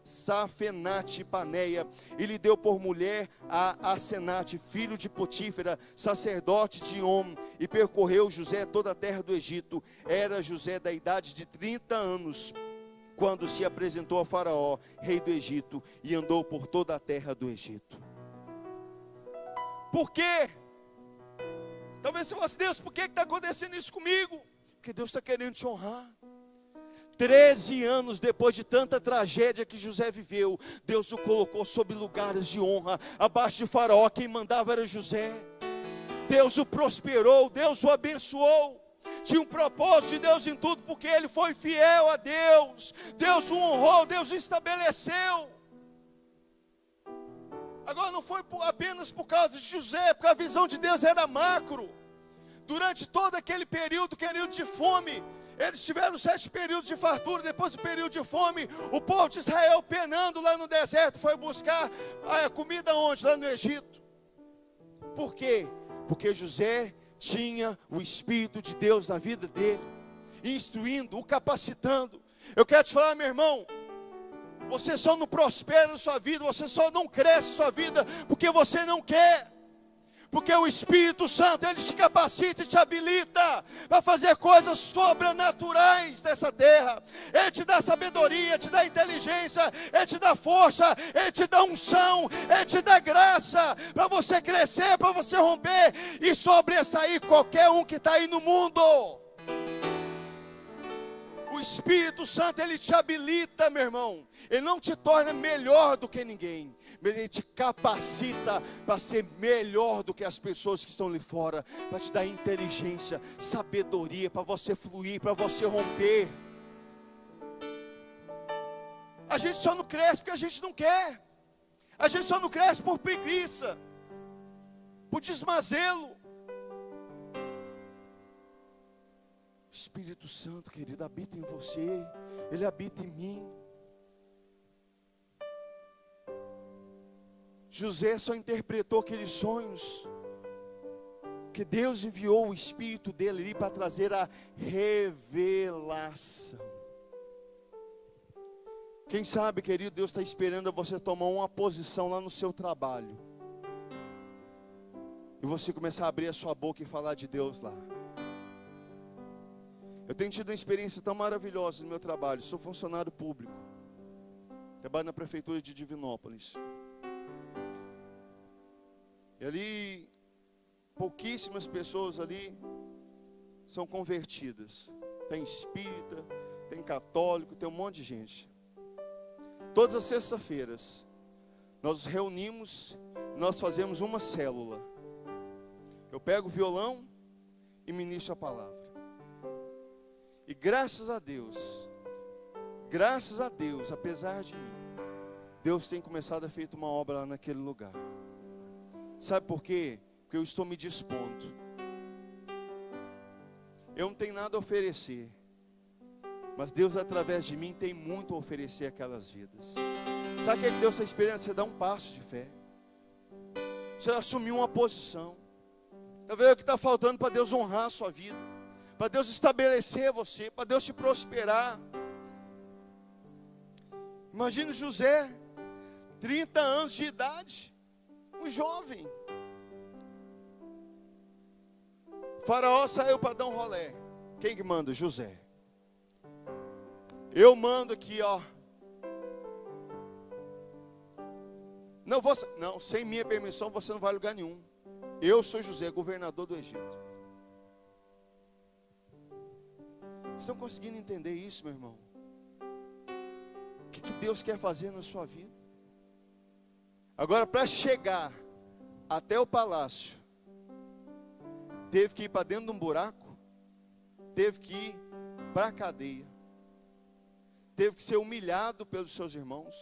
Speaker 1: Safenate Paneia, e lhe deu por mulher a Asenate, filho de Potífera, sacerdote de On. E percorreu José toda a terra do Egito. Era José da idade de 30 anos, quando se apresentou a Faraó, rei do Egito, e andou por toda a terra do Egito. Por quê? Talvez você fale: Deus, por que está acontecendo isso comigo? Porque Deus está querendo te honrar. 13 anos depois de tanta tragédia que José viveu, Deus o colocou sob lugares de honra, abaixo de Faraó. Quem mandava era José. Deus o prosperou, Deus o abençoou. Tinha um propósito de Deus em tudo, porque ele foi fiel a Deus. Deus o honrou, Deus o estabeleceu. Agora não foi apenas por causa de José, porque a visão de Deus era macro. Durante todo aquele período de fome, eles tiveram 7 períodos de fartura. Depois do período de fome, o povo de Israel, penando lá no deserto, foi buscar a comida onde? Lá no Egito. Por quê? Porque José tinha o Espírito de Deus na vida dele, instruindo, o capacitando. Eu quero te falar, meu irmão, você só não prospera na sua vida, você só não cresce na sua vida, porque você não quer. Porque o Espírito Santo, ele te capacita e te habilita para fazer coisas sobrenaturais nessa terra. Ele te dá sabedoria, te dá inteligência, ele te dá força, ele te dá unção, ele te dá graça para você crescer, para você romper e sobressair qualquer um que está aí no mundo. O Espírito Santo, ele te habilita, meu irmão. Ele não te torna melhor do que ninguém, mas ele te capacita para ser melhor do que as pessoas que estão ali fora, para te dar inteligência, sabedoria, para você fluir, para você romper. A gente só não cresce porque a gente não quer. A gente só não cresce por preguiça, por desmazelo. Espírito Santo, querido, habita em você, ele habita em mim. José só interpretou aqueles sonhos, que Deus enviou o Espírito dele ali para trazer a revelação. Quem sabe, querido, Deus está esperando você tomar uma posição lá no seu trabalho, e você começar a abrir a sua boca e falar de Deus lá. Eu tenho tido uma experiência tão maravilhosa no meu trabalho. Sou funcionário público, trabalho na prefeitura de Divinópolis. E ali, pouquíssimas pessoas ali são convertidas. Tem espírita, tem católico, tem um monte de gente. Todas as sextas-feiras, nós nos reunimos, nós fazemos uma célula. Eu pego o violão e ministro a palavra. E graças a Deus, apesar de mim, Deus tem começado a feito uma obra lá naquele lugar. Sabe por quê? Porque eu estou me dispondo. Eu não tenho nada a oferecer, mas Deus através de mim tem muito a oferecer àquelas vidas. Sabe o que Deus está esperando? Você dar um passo de fé, você assumir uma posição. Talvez é o que está faltando para Deus honrar a sua vida, para Deus estabelecer você, para Deus te prosperar. Imagine José, 30 anos de idade, um jovem. Faraó saiu para dar um rolé. Quem que manda? José. Eu mando aqui, ó. Não, sem minha permissão você não vai a lugar nenhum. Eu sou José, governador do Egito. Vocês estão conseguindo entender isso, meu irmão? O que Deus quer fazer na sua vida? Agora, para chegar até o palácio, teve que ir para dentro de um buraco, teve que ir para a cadeia, teve que ser humilhado pelos seus irmãos,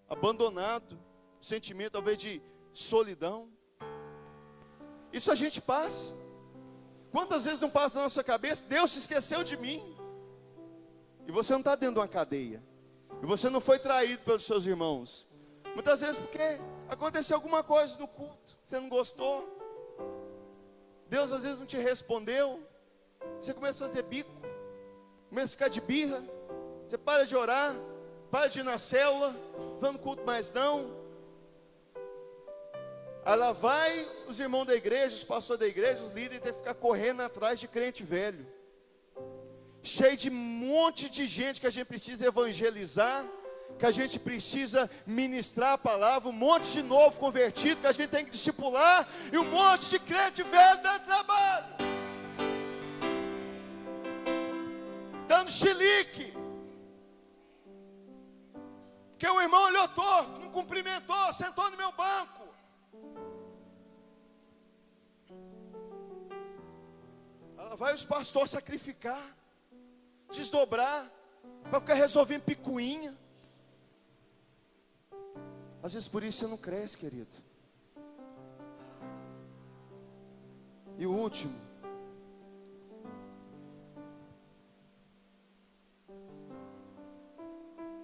Speaker 1: abandonado, sentimento talvez de solidão. Isso a gente passa. Quantas vezes não passa na nossa cabeça? Deus se esqueceu de mim. E você não está dentro de uma cadeia, e você não foi traído pelos seus irmãos. Muitas vezes porque aconteceu alguma coisa no culto, você não gostou, Deus às vezes não te respondeu, você começa a fazer bico, começa a ficar de birra, você para de orar, para de ir na célula, não no culto mais não. Aí lá vai os irmãos da igreja, os pastores da igreja, os líderes, tem que ficar correndo atrás de crente velho, cheio de um monte de gente que a gente precisa evangelizar, que a gente precisa ministrar a palavra, um monte de novo convertido que a gente tem que discipular, e um monte de crente velho dando trabalho, dando dando chilique. Porque o irmão olhou torto, não cumprimentou, sentou no meu banco. Ela vai os pastores sacrificar, desdobrar, para ficar resolvendo picuinha. Às vezes por isso você não cresce, querido. E o último,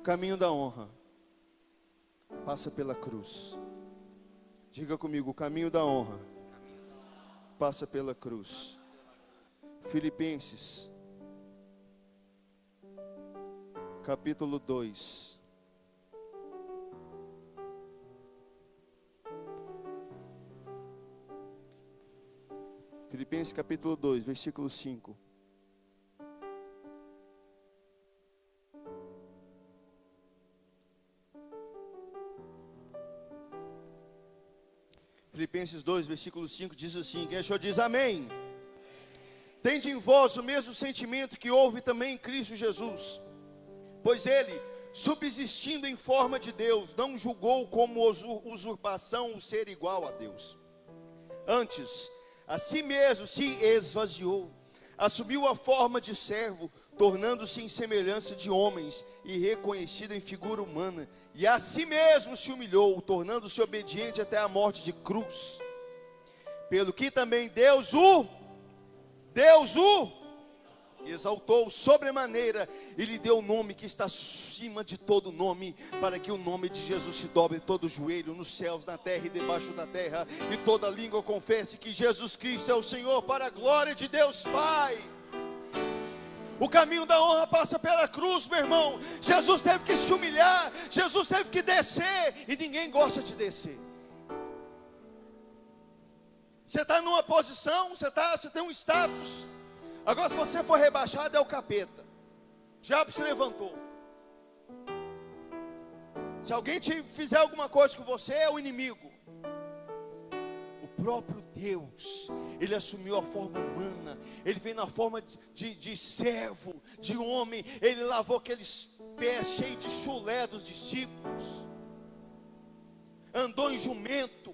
Speaker 1: caminho da honra passa pela cruz. Diga comigo, o caminho da honra passa pela cruz. Filipenses capítulo 2. Filipenses capítulo 2, versículo 5. Filipenses 2, versículo 5 diz assim: quem achou diz amém. Tende em vós o mesmo sentimento que houve também em Cristo Jesus, pois ele, subsistindo em forma de Deus, não julgou como usurpação o ser igual a Deus. Antes, a si mesmo se esvaziou, assumiu a forma de servo, tornando-se em semelhança de homens e reconhecido em figura humana, e a si mesmo se humilhou, tornando-se obediente até a morte de cruz. Pelo que também Deus o exaltou sobremaneira e lhe deu o nome que está acima de todo nome, para que o nome de Jesus se dobre todo o joelho nos céus, na terra e debaixo da terra, e toda língua confesse que Jesus Cristo é o Senhor, para a glória de Deus Pai. O caminho da honra passa pela cruz, meu irmão. Jesus teve que se humilhar, Jesus teve que descer, e ninguém gosta de descer. Você está numa posição, você tem um status. Agora se você for rebaixado é o capeta. O diabo se levantou. Se alguém te fizer alguma coisa com você, é o inimigo. O próprio Deus, Ele assumiu a forma humana. Ele veio na forma de servo, de homem. Ele lavou aqueles pés cheios de chulé dos discípulos. Andou em jumento.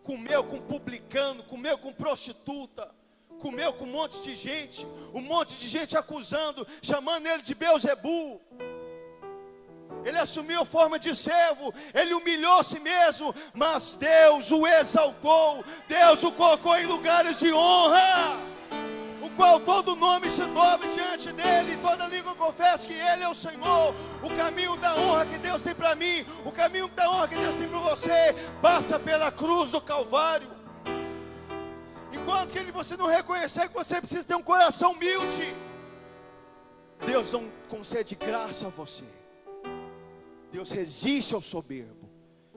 Speaker 1: Comeu com publicano, comeu com prostituta, comeu com um monte de gente acusando, chamando ele de Beelzebu. Ele assumiu a forma de servo, ele humilhou a si mesmo, mas Deus o exaltou, Deus o colocou em lugares de honra, o qual todo nome se dobre diante dele, e toda língua confessa que ele é o Senhor. O caminho da honra que Deus tem para mim, o caminho da honra que Deus tem para você, passa pela cruz do Calvário. Enquanto que você não reconhecer que você precisa ter um coração humilde, Deus não concede graça a você. Deus resiste ao soberbo,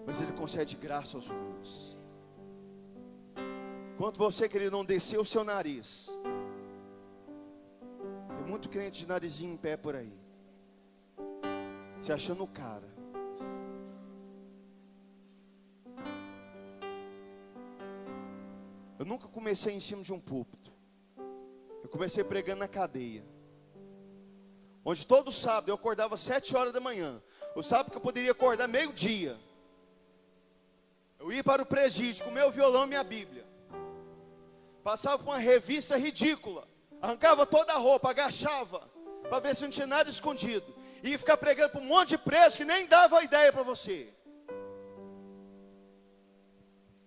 Speaker 1: mas Ele concede graça aos humildes. Enquanto você, querido, não descer o seu nariz, tem muito crente de narizinho em pé por aí, se achando o cara. Eu nunca comecei em cima de um púlpito. Eu comecei pregando na cadeia, onde todo sábado eu acordava 7 horas da manhã. O sábado que eu poderia acordar meio-dia, eu ia para o presídio com meu violão e minha Bíblia. Passava por uma revista ridícula, arrancava toda a roupa, agachava, para ver se não tinha nada escondido. E ia ficar pregando para um monte de preso que nem dava ideia para você.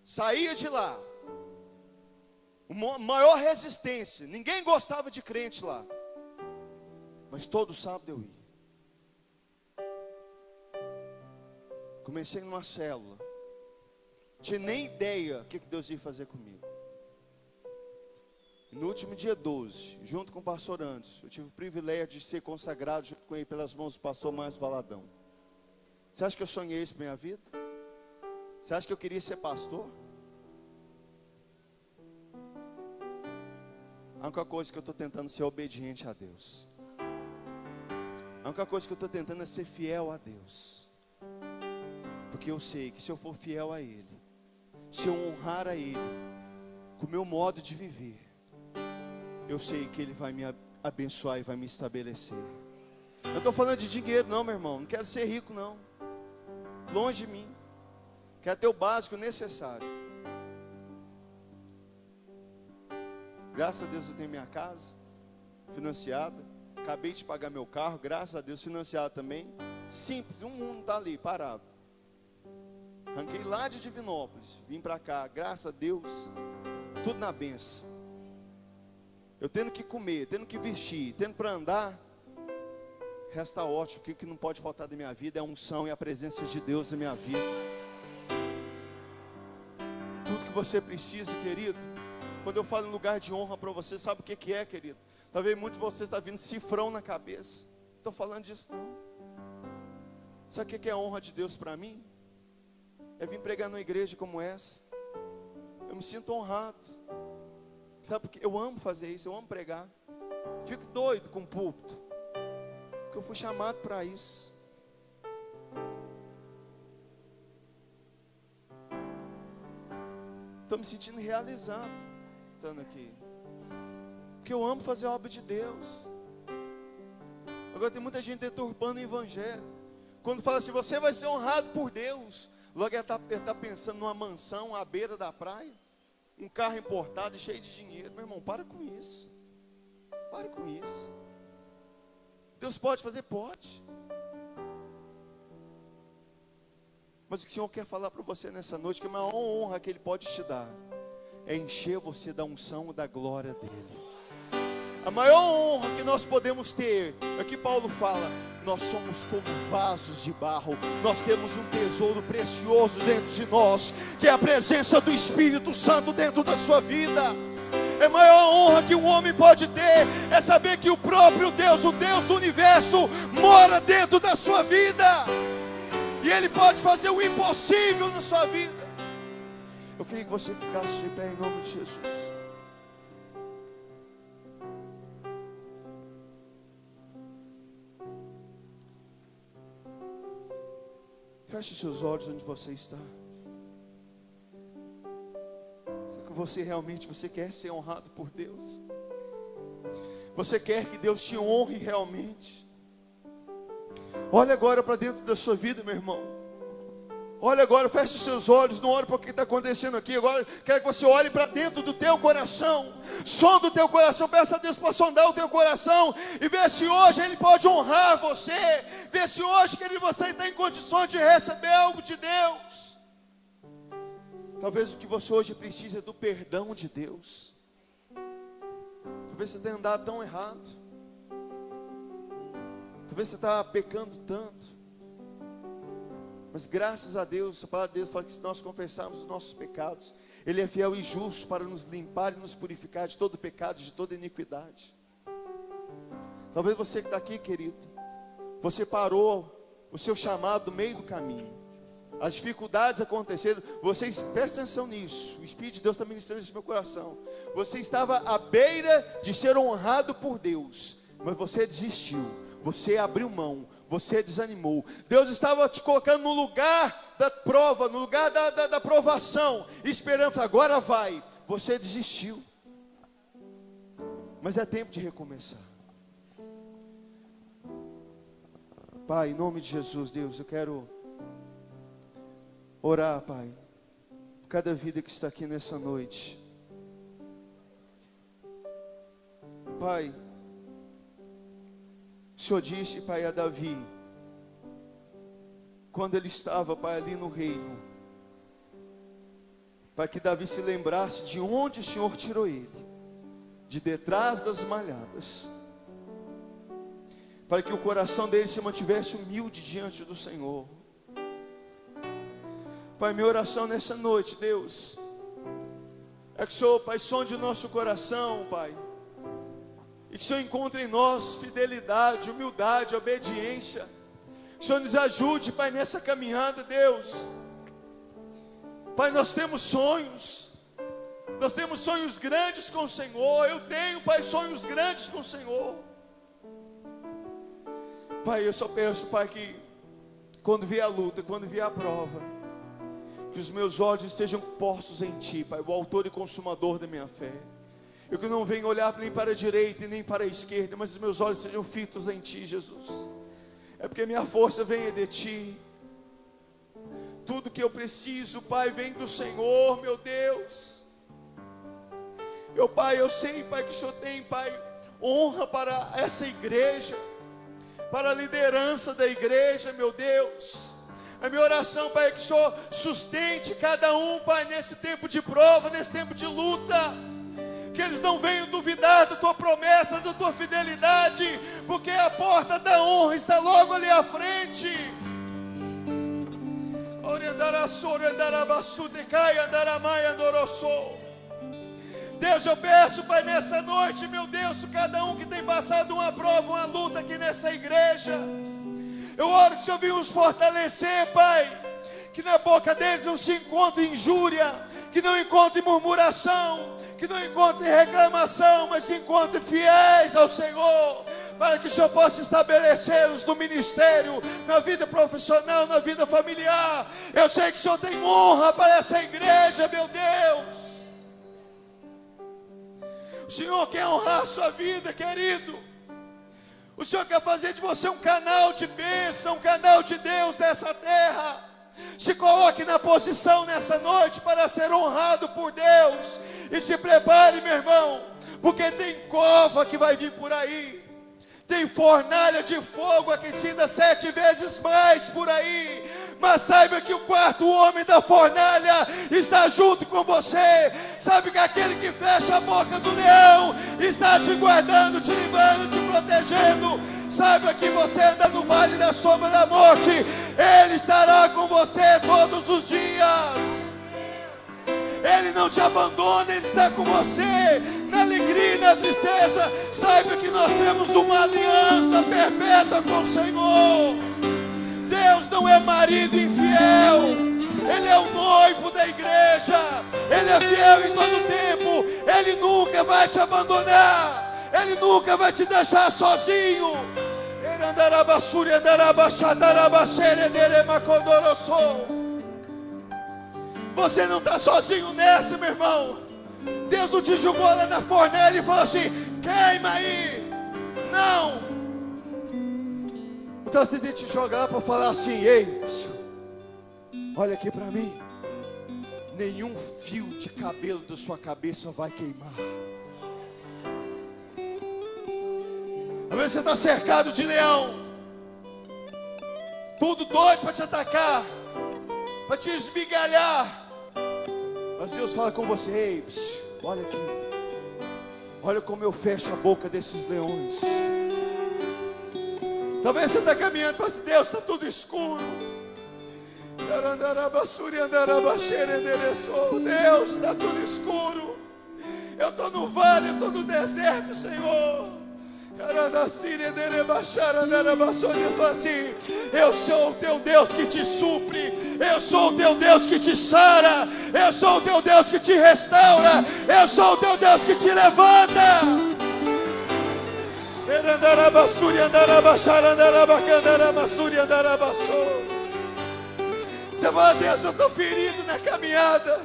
Speaker 1: Saía de lá, maior resistência, ninguém gostava de crente lá, mas todo sábado eu ia. Comecei numa célula, não tinha nem ideia o que Deus ia fazer comigo. No último dia 12, junto com o pastor Anderson, eu tive o privilégio de ser consagrado junto com ele pelas mãos do pastor Márcio Valadão. Você acha que eu sonhei isso para minha vida? Você acha que eu queria ser pastor? A única coisa que eu estou tentando é ser obediente a Deus. A única coisa que eu estou tentando é ser fiel a Deus. Porque eu sei que se eu for fiel a Ele, se eu honrar a Ele, com o meu modo de viver, eu sei que Ele vai me abençoar e vai me estabelecer. Eu não estou falando de dinheiro não, meu irmão. Não quero ser rico não. Longe de mim. Quero ter o básico necessário. Graças a Deus eu tenho minha casa financiada. Acabei de pagar meu carro, graças a Deus, financiado também. Simples, um mundo está ali, parado. Arranquei lá de Divinópolis, vim para cá, graças a Deus, tudo na benção. Eu tendo que comer, tendo que vestir, tendo para andar, resta ótimo, porque o que não pode faltar da minha vida é a unção e a presença de Deus na minha vida. Tudo que você precisa, querido, quando eu falo em lugar de honra para você, sabe o que é, querido? Talvez muitos de vocês estão vindo cifrão na cabeça. Não estou falando disso não. Sabe o que é a honra de Deus para mim? É vir pregar numa igreja como essa. Eu me sinto honrado. Sabe porque eu amo fazer isso, eu amo pregar. Fico doido com o púlpito, porque eu fui chamado para isso. Estou me sentindo realizado estando aqui, porque eu amo fazer a obra de Deus. Agora tem muita gente deturpando o evangelho. Quando fala assim, você vai ser honrado por Deus, logo ele está pensando numa mansão à beira da praia, um carro importado e cheio de dinheiro. Meu irmão, para com isso. Para com isso. Deus pode fazer? Pode. Mas o que o Senhor quer falar para você nessa noite, que a maior honra que Ele pode te dar, é encher você da unção e da glória dEle. A maior honra que nós podemos ter, é que Paulo fala, nós somos como vasos de barro, nós temos um tesouro precioso dentro de nós, que é a presença do Espírito Santo dentro da sua vida. A maior honra que um homem pode ter, é saber que o próprio Deus, o Deus do universo, mora dentro da sua vida, e Ele pode fazer o impossível na sua vida. Eu queria que você ficasse de pé em nome de Jesus. Feche seus olhos onde você está. Será que você realmente quer ser honrado por Deus? Você quer que Deus te honre realmente? Olha agora para dentro da sua vida, meu irmão. Olha agora, feche os seus olhos, não olhe para o que está acontecendo aqui. Agora quero que você olhe para dentro do teu coração. Sonda o teu coração, peça a Deus para sondar o teu coração e ver se hoje Ele pode honrar você. Ver se hoje, querido, você está em condições de receber algo de Deus. Talvez o que você hoje precisa é do perdão de Deus. Talvez você tenha andado tão errado. Talvez você está pecando tanto. Mas graças a Deus, a palavra de Deus fala que se nós confessarmos os nossos pecados, Ele é fiel e justo para nos limpar e nos purificar de todo pecado, de toda iniquidade. Talvez você que está aqui, querido, você parou o seu chamado no meio do caminho. As dificuldades aconteceram, presta atenção nisso, o Espírito de Deus está ministrando isso no meu coração. Você estava à beira de ser honrado por Deus, mas você desistiu, você abriu mão, você desanimou. Deus estava te colocando no lugar da prova, no lugar da provação, esperando, agora vai. Você desistiu, mas é tempo de recomeçar. Pai, em nome de Jesus, Deus, eu quero orar, Pai, por cada vida que está aqui nessa noite. Pai, o Senhor disse, Pai, a Davi, quando ele estava, Pai, ali no reino, para que Davi se lembrasse de onde o Senhor tirou ele, de detrás das malhadas, para que o coração dele se mantivesse humilde diante do Senhor. Pai, minha oração nessa noite, Deus, é que o Senhor, Pai, sonde o nosso coração, Pai, e que o Senhor encontre em nós fidelidade, humildade, obediência. Que o Senhor nos ajude, Pai, nessa caminhada, Deus. Pai, nós temos sonhos grandes com o Senhor. Eu tenho, Pai, sonhos grandes com o Senhor. Pai, eu só peço, Pai, que quando vier a luta, quando vier a prova, que os meus olhos estejam postos em Ti, Pai, o autor e consumador da minha fé. Eu que não venho olhar nem para a direita e nem para a esquerda, mas os meus olhos sejam fitos em Ti, Jesus. É porque minha força vem de Ti. Tudo que eu preciso, Pai, vem do Senhor, meu Deus. Meu Pai, eu sei, Pai, que o Senhor tem, Pai, honra para essa igreja, para a liderança da igreja, meu Deus. A minha oração, Pai, é que o Senhor sustente cada um, Pai, nesse tempo de prova, nesse tempo de luta. Que eles não venham duvidar da Tua promessa, da Tua fidelidade, porque a porta da honra está logo ali à frente. Deus, eu peço, Pai, nessa noite, meu Deus, cada um que tem passado uma prova, uma luta aqui nessa igreja, eu oro que o Senhor venha os fortalecer, Pai, que na boca deles não se encontre injúria, que não encontre murmuração, que não encontre reclamação, mas se encontre fiéis ao Senhor, para que o Senhor possa estabelecê-los no ministério, na vida profissional, na vida familiar. Eu sei que o Senhor tem honra para essa igreja, meu Deus. O Senhor quer honrar a sua vida, querido. O Senhor quer fazer de você um canal de bênção, um canal de Deus nessa terra. Se coloque na posição nessa noite para ser honrado por Deus. E se prepare, meu irmão, porque tem cova que vai vir por aí. Tem fornalha de fogo aquecida 7 vezes mais por aí. Mas saiba que o quarto homem da fornalha está junto com você. Sabe que aquele que fecha a boca do leão está te guardando, te livrando, te protegendo. Saiba que você anda no vale da sombra da morte, Ele estará com você todos os dias. Ele não te abandona, Ele está com você, na alegria e na tristeza. Saiba que nós temos uma aliança perpétua com o Senhor. Deus não é marido infiel, Ele é o noivo da igreja. Ele é fiel em todo tempo. Ele nunca vai te abandonar, Ele nunca vai te deixar sozinho. Você não está sozinho nessa, meu irmão. Deus não te jogou lá na fornalha e falou assim: queima aí. Não. Então você tem que te jogar para falar assim: ei, olha aqui para mim. Nenhum fio de cabelo da sua cabeça vai queimar. Às vezes você está cercado de leão, tudo doido para te atacar, para te esmigalhar. Mas Deus fala com você: ei, olha aqui, olha como eu fecho a boca desses leões. Talvez você está caminhando e fala assim: Deus, está tudo escuro. Deus, está tudo escuro. Eu estou no vale, eu estou no deserto, Senhor. Deus fala assim: eu sou o teu Deus que te supre, eu sou o teu Deus que te sara, eu sou o teu Deus que te restaura, eu sou o teu Deus que te levanta. Você fala: Deus, eu estou ferido na caminhada.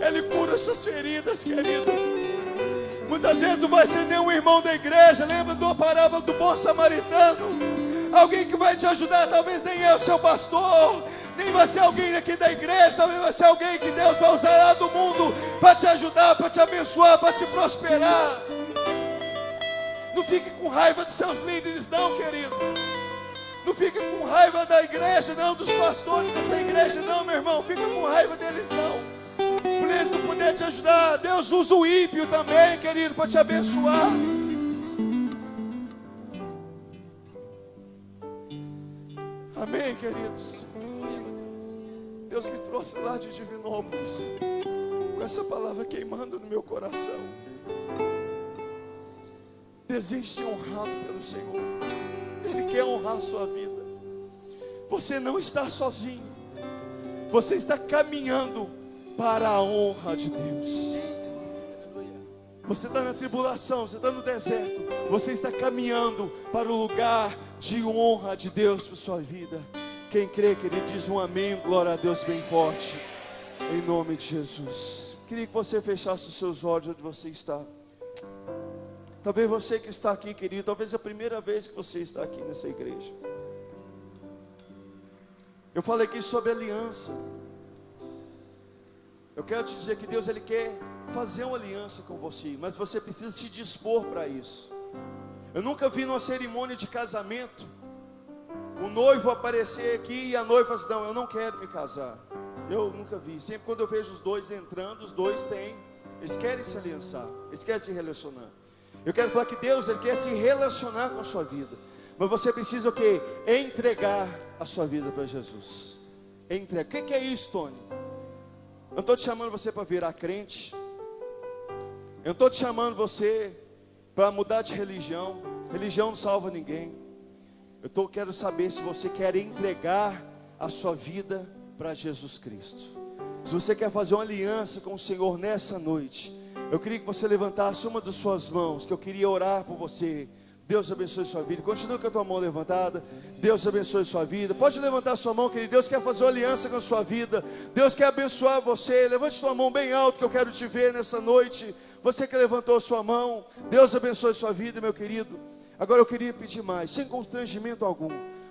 Speaker 1: Ele cura suas feridas, querido. Muitas vezes não vai ser nem um irmão da igreja. Lembra da parábola do bom samaritano? Alguém que vai te ajudar. Talvez nem é o seu pastor, nem vai ser alguém aqui da igreja. Talvez vai ser alguém que Deus vai usar lá do mundo para te ajudar, para te abençoar, para te prosperar. Não fique com raiva dos seus líderes não, querido. Não fique com raiva da igreja não, dos pastores dessa igreja não, meu irmão. Fica com raiva deles não, por eles não poder te ajudar. Deus usa o ímpio também, querido, para te abençoar. Amém, queridos. Deus me trouxe lá de Divinópolis com essa palavra queimando no meu coração. Deseje ser honrado pelo Senhor. Ele quer honrar a sua vida. Você não está sozinho. Você está caminhando para a honra de Deus. Você está na tribulação, você está no deserto. Você está caminhando para o lugar de honra de Deus para a sua vida. Quem crê, que ele diz um amém, glória a Deus bem forte, em nome de Jesus. queria que você fechasse os seus olhos onde você está. Talvez você que está aqui, querido, talvez é a primeira vez que você está aqui nessa igreja. Eu falei aqui sobre aliança. Eu quero te dizer que Deus, Ele quer fazer uma aliança com você, mas você precisa se dispor para isso. Eu nunca vi numa cerimônia de casamento o noivo aparecer aqui e a noiva diz, não, eu não quero me casar. Eu nunca vi. Sempre quando eu vejo os dois entrando, os dois eles querem se aliançar, eles querem se relacionar. Eu quero falar que Deus, Ele quer se relacionar com a sua vida, mas você precisa o quê? Entregar a sua vida para Jesus. Entrega. O que é isso, Tony? Eu não estou te chamando você para virar crente. Eu não estou te chamando você para mudar de religião. Religião não salva ninguém. Quero saber se você quer entregar a sua vida para Jesus Cristo. Se você quer fazer uma aliança com o Senhor nessa noite, eu queria que você levantasse uma das suas mãos, que eu queria orar por você. Deus abençoe sua vida. Continua com a tua mão levantada. Deus abençoe sua vida. Pode levantar sua mão, querido. Deus quer fazer uma aliança com a sua vida. Deus quer abençoar você. Levante sua mão bem alto, que eu quero te ver nessa noite. Você que levantou sua mão, Deus abençoe sua vida, meu querido. Agora eu queria pedir mais, sem constrangimento algum.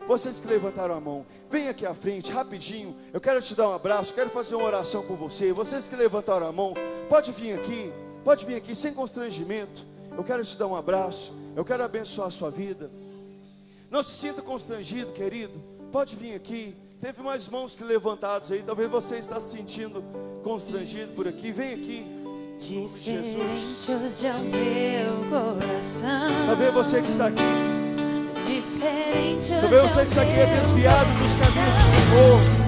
Speaker 1: Vocês que levantaram a mão, vem aqui à frente, rapidinho. Eu quero te dar um abraço, quero fazer uma oração por você. Vocês que levantaram a mão, pode vir aqui, sem constrangimento. Eu quero te dar um abraço, eu quero abençoar a sua vida. Não se sinta constrangido, querido. Pode vir aqui. Teve mais mãos que levantados aí. Talvez você está se sentindo constrangido por aqui. Vem aqui.
Speaker 2: Diferentes é o meu coração.
Speaker 1: Talvez você que está aqui.
Speaker 2: Diferente.
Speaker 1: Talvez você que está aqui é desviado dos caminhos do Senhor.